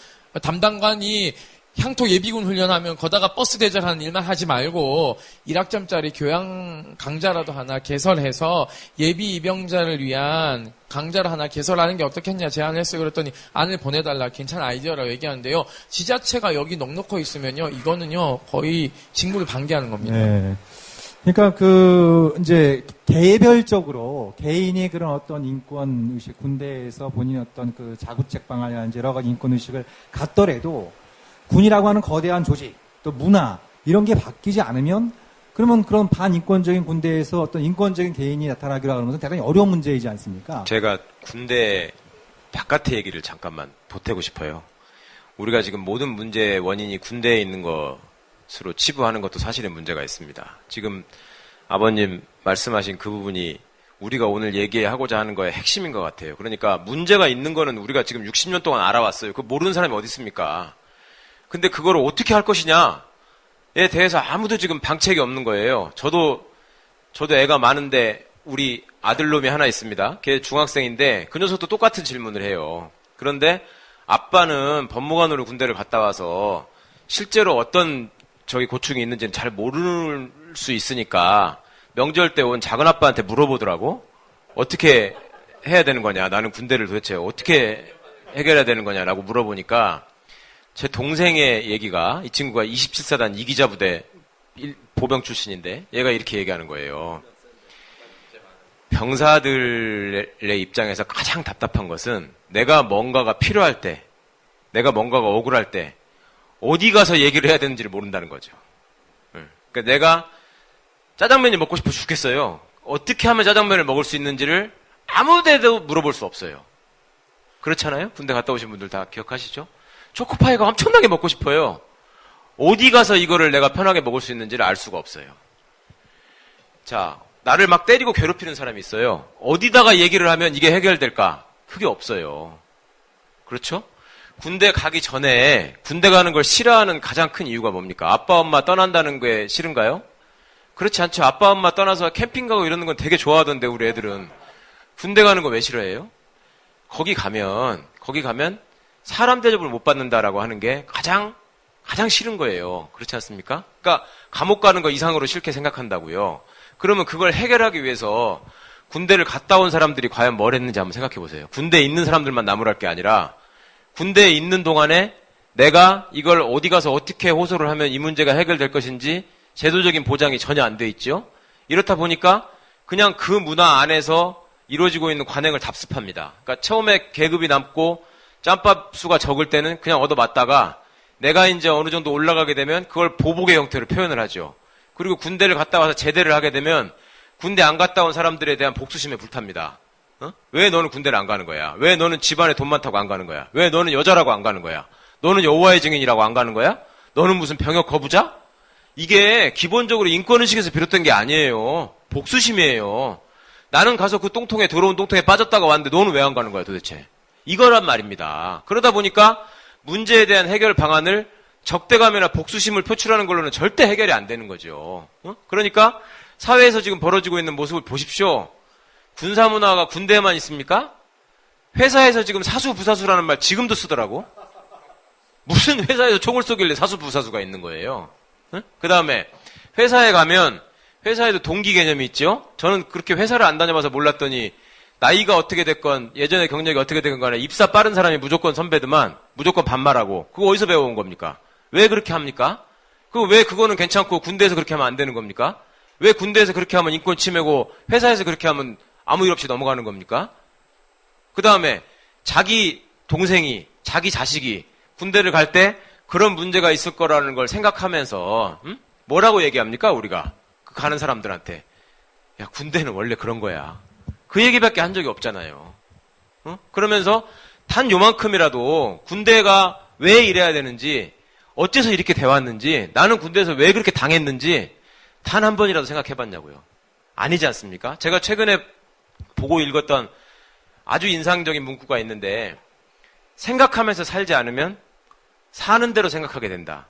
Speaker 8: 담당관이 향토 예비군 훈련하면 거다가 버스 대절하는 일만 하지 말고 1학점짜리 교양 강좌라도 하나 개설해서 예비 입영자를 위한 강좌를 하나 개설하는 게 어떻겠냐 제안을 했어요. 그랬더니 안을 보내달라. 괜찮은 아이디어라고 얘기하는데요. 지자체가 여기 넉넉히 있으면요, 이거는요 거의 직무를 방기하는 겁니다.
Speaker 3: 네. 그러니까 이제 개별적으로 개인의 그런 어떤 인권 의식, 군대에서 본인의 어떤 그 자구책 방안이라든지 여러 가지 인권 의식을 갖더라도 군이라고 하는 거대한 조직, 또 문화, 이런 게 바뀌지 않으면 그러면 그런 반인권적인 군대에서 어떤 인권적인 개인이 나타나기로 하는 것은 대단히 어려운 문제이지 않습니까?
Speaker 9: 제가 군대 바깥의 얘기를 잠깐만 보태고 싶어요. 우리가 지금 모든 문제의 원인이 군대에 있는 것으로 치부하는 것도 사실은 문제가 있습니다. 지금 아버님 말씀하신 그 부분이 우리가 오늘 얘기하고자 하는 거의 핵심인 것 같아요. 그러니까 문제가 있는 거는 우리가 지금 60년 동안 알아왔어요. 그거 모르는 사람이 어디 있습니까? 근데 그걸 어떻게 할 것이냐에 대해서 아무도 지금 방책이 없는 거예요. 저도 애가 많은데 우리 아들놈이 하나 있습니다. 걔 중학생인데 그 녀석도 똑같은 질문을 해요. 그런데 아빠는 법무관으로 군대를 갔다 와서 실제로 어떤 고충이 있는지는 잘 모를 수 있으니까 명절 때 온 작은 아빠한테 물어보더라고. 어떻게 해야 되는 거냐? 나는 군대를 도대체 어떻게 해결해야 되는 거냐라고 물어보니까 제 동생의 얘기가, 이 친구가 27사단 2기자 부대 보병 출신인데 얘가 이렇게 얘기하는 거예요. 병사들의 입장에서 가장 답답한 것은 내가 뭔가가 필요할 때, 내가 뭔가가 억울할 때 어디 가서 얘기를 해야 되는지를 모른다는 거죠. 그러니까 내가 짜장면이 먹고 싶어 죽겠어요. 어떻게 하면 짜장면을 먹을 수 있는지를 아무 데도 물어볼 수 없어요. 그렇잖아요? 군대 갔다 오신 분들 다 기억하시죠? 초코파이가 엄청나게 먹고 싶어요. 어디 가서 이거를 내가 편하게 먹을 수 있는지를 알 수가 없어요. 자, 나를 막 때리고 괴롭히는 사람이 있어요. 어디다가 얘기를 하면 이게 해결될까? 그게 없어요. 그렇죠? 군대 가기 전에 군대 가는 걸 싫어하는 가장 큰 이유가 뭡니까? 아빠 엄마 떠난다는 게 싫은가요? 그렇지 않죠. 아빠 엄마 떠나서 캠핑 가고 이러는 건 되게 좋아하던데 우리 애들은. 군대 가는 거 왜 싫어해요? 거기 가면 사람 대접을 못 받는다라고 하는 게 가장 싫은 거예요. 그렇지 않습니까? 그러니까 감옥 가는 거 이상으로 싫게 생각한다고요. 그러면 그걸 해결하기 위해서 군대를 갔다 온 사람들이 과연 뭘 했는지 한번 생각해 보세요. 군대에 있는 사람들만 나무랄 게 아니라 군대에 있는 동안에 내가 이걸 어디 가서 어떻게 호소를 하면 이 문제가 해결될 것인지 제도적인 보장이 전혀 안 돼 있죠. 이렇다 보니까 그냥 그 문화 안에서 이루어지고 있는 관행을 답습합니다. 그러니까 처음에 계급이 남고 짬밥 수가 적을 때는 그냥 얻어맞다가 내가 이제 어느 정도 올라가게 되면 그걸 보복의 형태로 표현을 하죠. 그리고 군대를 갔다 와서 제대를 하게 되면 군대 안 갔다 온 사람들에 대한 복수심에 불탑니다. 왜 너는 군대를 안 가는 거야? 왜 너는 집안에 돈 많다고 안 가는 거야? 왜 너는 여자라고 안 가는 거야? 너는 여호와의 증인이라고 안 가는 거야? 너는 무슨 병역 거부자? 이게 기본적으로 인권의식에서 비롯된 게 아니에요. 복수심이에요. 나는 가서 그 똥통에, 더러운 똥통에 빠졌다가 왔는데 너는 왜 안 가는 거야 도대체? 이거란 말입니다. 그러다 보니까 문제에 대한 해결 방안을 적대감이나 복수심을 표출하는 걸로는 절대 해결이 안 되는 거죠. 그러니까 사회에서 지금 벌어지고 있는 모습을 보십시오. 군사문화가 군대에만 있습니까? 회사에서 지금 사수부사수라는 말 지금도 쓰더라고. 무슨 회사에서 총을 쏘길래 사수부사수가 있는 거예요. 그 다음에 회사에 가면 회사에도 동기 개념이 있죠. 저는 그렇게 회사를 안 다녀봐서 몰랐더니 나이가 어떻게 됐건 예전에 경력이 어떻게 됐건 간에 입사 빠른 사람이 무조건 선배드만 무조건 반말하고 그거 어디서 배워온 겁니까? 왜 그렇게 합니까? 왜 그거는 괜찮고 군대에서 그렇게 하면 안 되는 겁니까? 왜 군대에서 그렇게 하면 인권 침해고 회사에서 그렇게 하면 아무 일 없이 넘어가는 겁니까? 그 다음에 자기 동생이 자기 자식이 군대를 갈 때 그런 문제가 있을 거라는 걸 생각하면서 뭐라고 얘기합니까 우리가? 그 가는 사람들한테 야 군대는 원래 그런 거야. 그 얘기밖에 한 적이 없잖아요. 그러면서 단 요만큼이라도 군대가 왜 이래야 되는지 어째서 이렇게 돼왔는지 나는 군대에서 왜 그렇게 당했는지 단 한 번이라도 생각해봤냐고요. 아니지 않습니까? 제가 최근에 보고 읽었던 아주 인상적인 문구가 있는데 생각하면서 살지 않으면 사는 대로 생각하게 된다.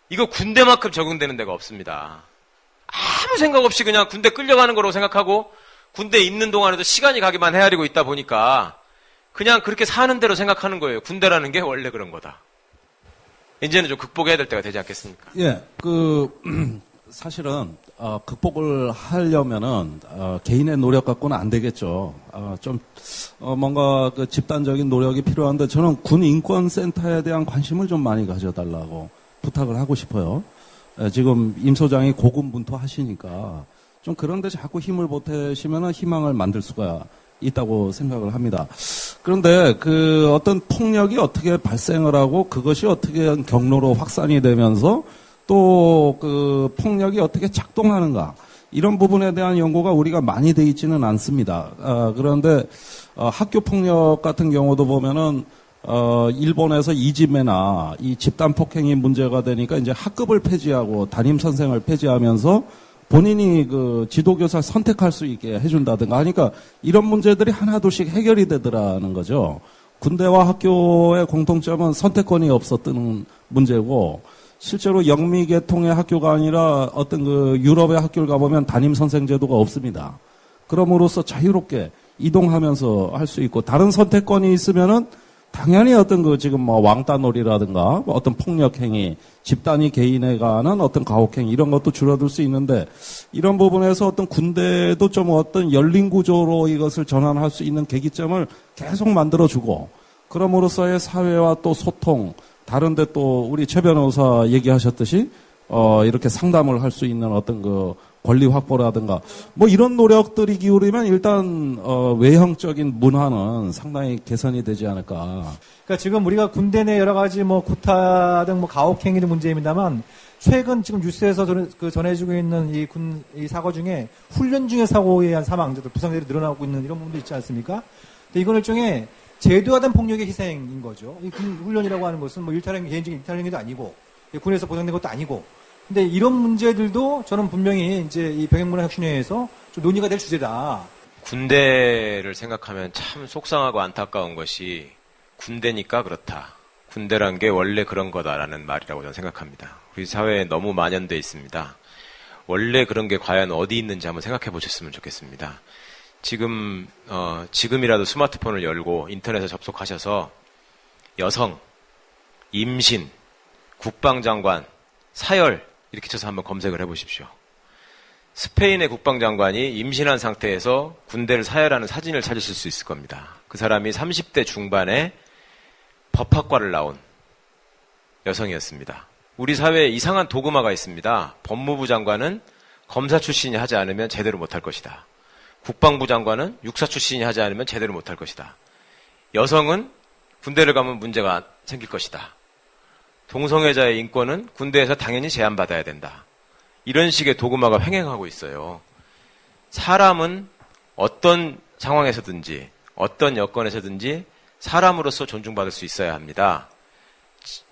Speaker 9: 이거 군대만큼 적용되는 데가 없습니다. 아무 생각 없이 그냥 군대 끌려가는 거라고 생각하고 군대에 있는 동안에도 시간이 가기만 헤아리고 있다 보니까 그냥 그렇게 사는 대로 생각하는 거예요. 군대라는 게 원래 그런 거다. 이제는 좀 극복해야 될 때가 되지 않겠습니까?
Speaker 4: 예, 사실은, 극복을 하려면은, 개인의 노력 갖고는 안 되겠죠. 뭔가 집단적인 노력이 필요한데 저는 군 인권센터에 대한 관심을 좀 많이 가져달라고 부탁을 하고 싶어요. 지금 임 소장이 고군분투하시니까 좀 그런데 자꾸 힘을 보태시면은 희망을 만들 수가 있다고 생각을 합니다. 그런데 어떤 폭력이 어떻게 발생을 하고 그것이 어떻게 경로로 확산이 되면서 또 폭력이 어떻게 작동하는가. 이런 부분에 대한 연구가 우리가 많이 돼 있지는 않습니다. 그런데 학교 폭력 같은 경우도 보면은 일본에서 이지메나 이 집단 폭행이 문제가 되니까 이제 학급을 폐지하고 담임 선생을 폐지하면서 본인이 그 지도교사를 선택할 수 있게 해준다든가 하니까 이런 문제들이 하나둘씩 해결이 되더라는 거죠. 군대와 학교의 공통점은 선택권이 없었던 문제고, 실제로 영미계통의 학교가 아니라 어떤 그 유럽의 학교를 가보면 담임 선생 제도가 없습니다. 그럼으로써 자유롭게 이동하면서 할 수 있고, 다른 선택권이 있으면은 당연히 어떤 그 지금 뭐 왕따놀이라든가 어떤 폭력 행위, 집단이 개인에 관한 어떤 가혹행위 이런 것도 줄어들 수 있는데, 이런 부분에서 어떤 군대도 좀 어떤 열린 구조로 이것을 전환할 수 있는 계기점을 계속 만들어주고, 그럼으로써의 사회와 또 소통, 다른데 또 우리 최 변호사 얘기하셨듯이 이렇게 상담을 할 수 있는 어떤 그 권리 확보라든가 뭐 이런 노력들이 기울이면 일단 외형적인 문화는 상당히 개선이 되지 않을까.
Speaker 3: 그러니까 지금 우리가 군대 내 여러 가지 뭐 구타 등 뭐 가혹행위도 문제입니다만, 최근 지금 뉴스에서 전해지고 있는 이 사고 중에 훈련 중에 사고에 의한 사망자들, 부상자들이 늘어나고 있는 이런 부분도 있지 않습니까? 근데 이건 일종의 제도화된 폭력의 희생인 거죠. 이 군 훈련이라고 하는 것은 뭐 개인적인 일탈행위도 아니고, 군에서 보장된 것도 아니고. 근데 이런 문제들도 저는 분명히 이제 이 병역문화혁신회에서 좀 논의가 될 주제다.
Speaker 9: 군대를 생각하면 참 속상하고 안타까운 것이, 군대니까 그렇다. 군대란 게 원래 그런 거다라는 말이라고 저는 생각합니다. 우리 사회에 너무 만연되어 있습니다. 원래 그런 게 과연 어디 있는지 한번 생각해 보셨으면 좋겠습니다. 지금이라도 스마트폰을 열고 인터넷에 접속하셔서 여성, 임신, 국방장관, 사열 이렇게 쳐서 한번 검색을 해보십시오. 스페인의 국방장관이 임신한 상태에서 군대를 사열하는 사진을 찾으실 수 있을 겁니다. 그 사람이 30대 중반에 법학과를 나온 여성이었습니다. 우리 사회에 이상한 도그마가 있습니다. 법무부 장관은 검사 출신이 하지 않으면 제대로 못할 것이다. 국방부 장관은 육사 출신이 하지 않으면 제대로 못할 것이다. 여성은 군대를 가면 문제가 생길 것이다. 동성애자의 인권은 군대에서 당연히 제한받아야 된다. 이런 식의 도그마가 횡행하고 있어요. 사람은 어떤 상황에서든지 어떤 여건에서든지 사람으로서 존중받을 수 있어야 합니다.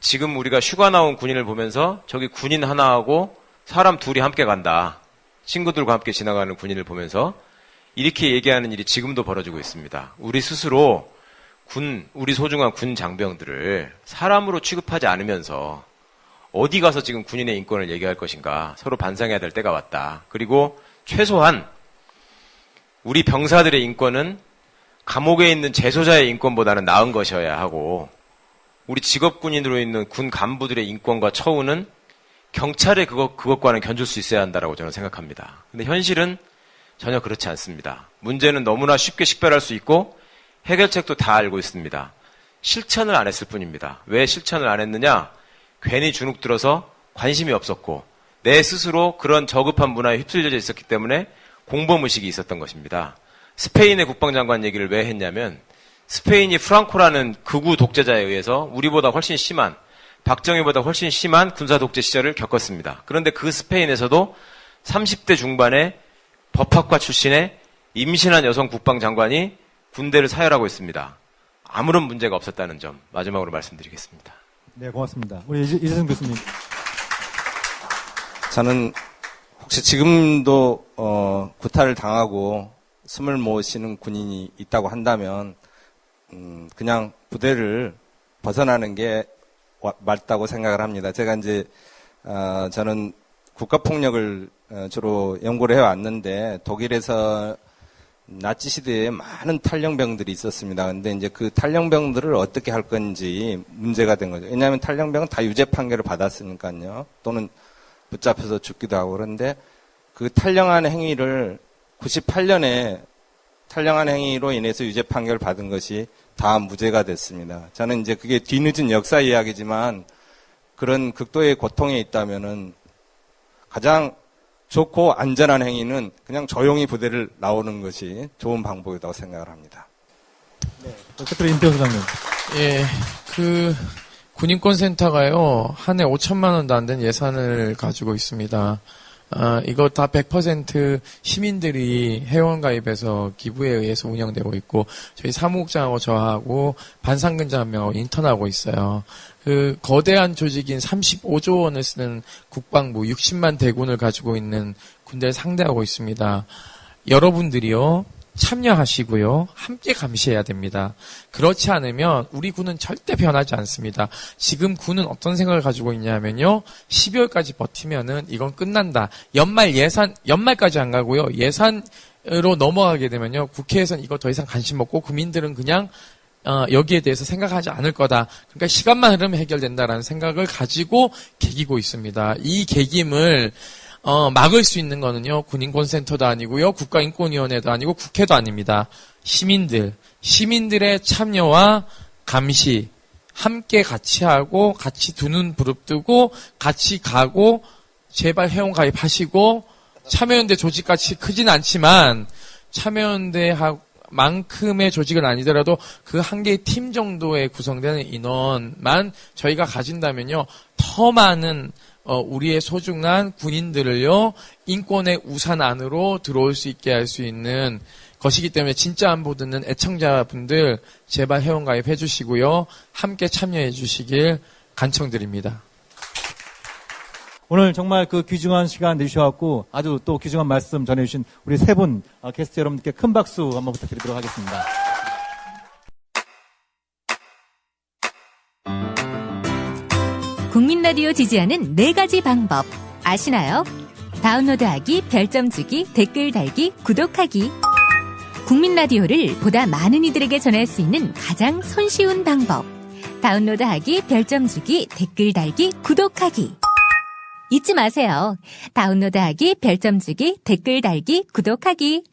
Speaker 9: 지금 우리가 휴가 나온 군인을 보면서 저기 군인 하나하고 사람 둘이 함께 간다. 친구들과 함께 지나가는 군인을 보면서 이렇게 얘기하는 일이 지금도 벌어지고 있습니다. 우리 스스로 우리 소중한 군 장병들을 사람으로 취급하지 않으면서 어디 가서 지금 군인의 인권을 얘기할 것인가 서로 반성해야 될 때가 왔다. 그리고 최소한 우리 병사들의 인권은 감옥에 있는 재소자의 인권보다는 나은 것이어야 하고, 우리 직업군인으로 있는 군 간부들의 인권과 처우는 경찰의 그것과는 견줄 수 있어야 한다라고 저는 생각합니다. 근데 현실은 전혀 그렇지 않습니다. 문제는 너무나 쉽게 식별할 수 있고 해결책도 다 알고 있습니다. 실천을 안 했을 뿐입니다. 왜 실천을 안 했느냐? 괜히 주눅 들어서 관심이 없었고 내 스스로 그런 저급한 문화에 휩쓸려져 있었기 때문에 공범의식이 있었던 것입니다. 스페인의 국방장관 얘기를 왜 했냐면, 스페인이 프랑코라는 극우 독재자에 의해서 우리보다 훨씬 심한, 박정희보다 훨씬 심한 군사 독재 시절을 겪었습니다. 그런데 그 스페인에서도 30대 중반의 법학과 출신의 임신한 여성 국방장관이 군대를 사열하고 있습니다. 아무런 문제가 없었다는 점 마지막으로 말씀드리겠습니다.
Speaker 3: 네, 고맙습니다. 우리 이재성 교수님.
Speaker 10: 저는 혹시 지금도 구타를 당하고 숨을 못 쉬는 군인이 있다고 한다면 그냥 부대를 벗어나는 게 맞다고 생각을 합니다. 제가 이제 저는 국가폭력을 주로 연구를 해왔는데, 독일에서 나치 시대에 많은 탈영병들이 있었습니다. 근데 이제 그 탈영병들을 어떻게 할 건지 문제가 된 거죠. 왜냐하면 탈영병은 다 유죄 판결을 받았으니까요. 또는 붙잡혀서 죽기도 하고. 그런데 그 탈영한 행위를 98년에 탈영한 행위로 인해서 유죄 판결을 받은 것이 다 무죄가 됐습니다. 저는 이제 그게 뒤늦은 역사 이야기지만, 그런 극도의 고통에 있다면은 가장 좋고 안전한 행위는 그냥 조용히 부대를 나오는 것이 좋은 방법이라고 생각을 합니다.
Speaker 3: 네, 어쨌든 임태호 소장님.
Speaker 8: 예, 군인권센터가요, 한 해 5천만 원도 안 된 예산을 가지고 있습니다. 이거 다 100% 시민들이 회원가입해서 기부에 의해서 운영되고 있고, 저희 사무국장하고 저하고 반상근자 한 명하고 인턴하고 있어요. 그 거대한 조직인 35조 원을 쓰는 국방부 60만 대군을 가지고 있는 군대를 상대하고 있습니다. 여러분들이요, 참여하시고요, 함께 감시해야 됩니다. 그렇지 않으면 우리 군은 절대 변하지 않습니다. 지금 군은 어떤 생각을 가지고 있냐면요, 12월까지 버티면은 이건 끝난다. 연말까지 안 가고요, 예산으로 넘어가게 되면요, 국회에서는 이거 더 이상 관심 없고 국민들은 그냥 여기에 대해서 생각하지 않을 거다. 그러니까 시간만 흐르면 해결된다라는 생각을 가지고 개기고 있습니다. 이 개김을 막을 수 있는 거는요, 군인권센터도 아니고요, 국가인권위원회도 아니고 국회도 아닙니다. 시민들의 참여와 감시, 함께 같이 하고, 같이 두 눈 부릅뜨고, 같이 가고, 제발 회원 가입하시고, 참여연대 조직같이 크진 않지만, 참여연대만큼의 조직은 아니더라도 그 한 개의 팀 정도에 구성되는 인원만 저희가 가진다면요, 더 많은 우리의 소중한 군인들을요, 인권의 우산 안으로 들어올 수 있게 할 수 있는 것이기 때문에 진짜 안보 듣는 애청자분들 제발 회원가입 해주시고요, 함께 참여해 주시길 간청드립니다.
Speaker 3: 오늘 정말 그 귀중한 시간 내주셔갖고 아주 또 귀중한 말씀 전해주신 우리 세 분 게스트 여러분들께 큰 박수 한번 부탁드리도록 하겠습니다.
Speaker 14: 국민라디오 지지하는 4가지 방법 아시나요? 다운로드하기, 별점 주기, 댓글 달기, 구독하기. 국민라디오를 보다 많은 이들에게 전할 수 있는 가장 손쉬운 방법. 다운로드하기, 별점 주기, 댓글 달기, 구독하기. 잊지 마세요. 다운로드하기, 별점 주기, 댓글 달기, 구독하기.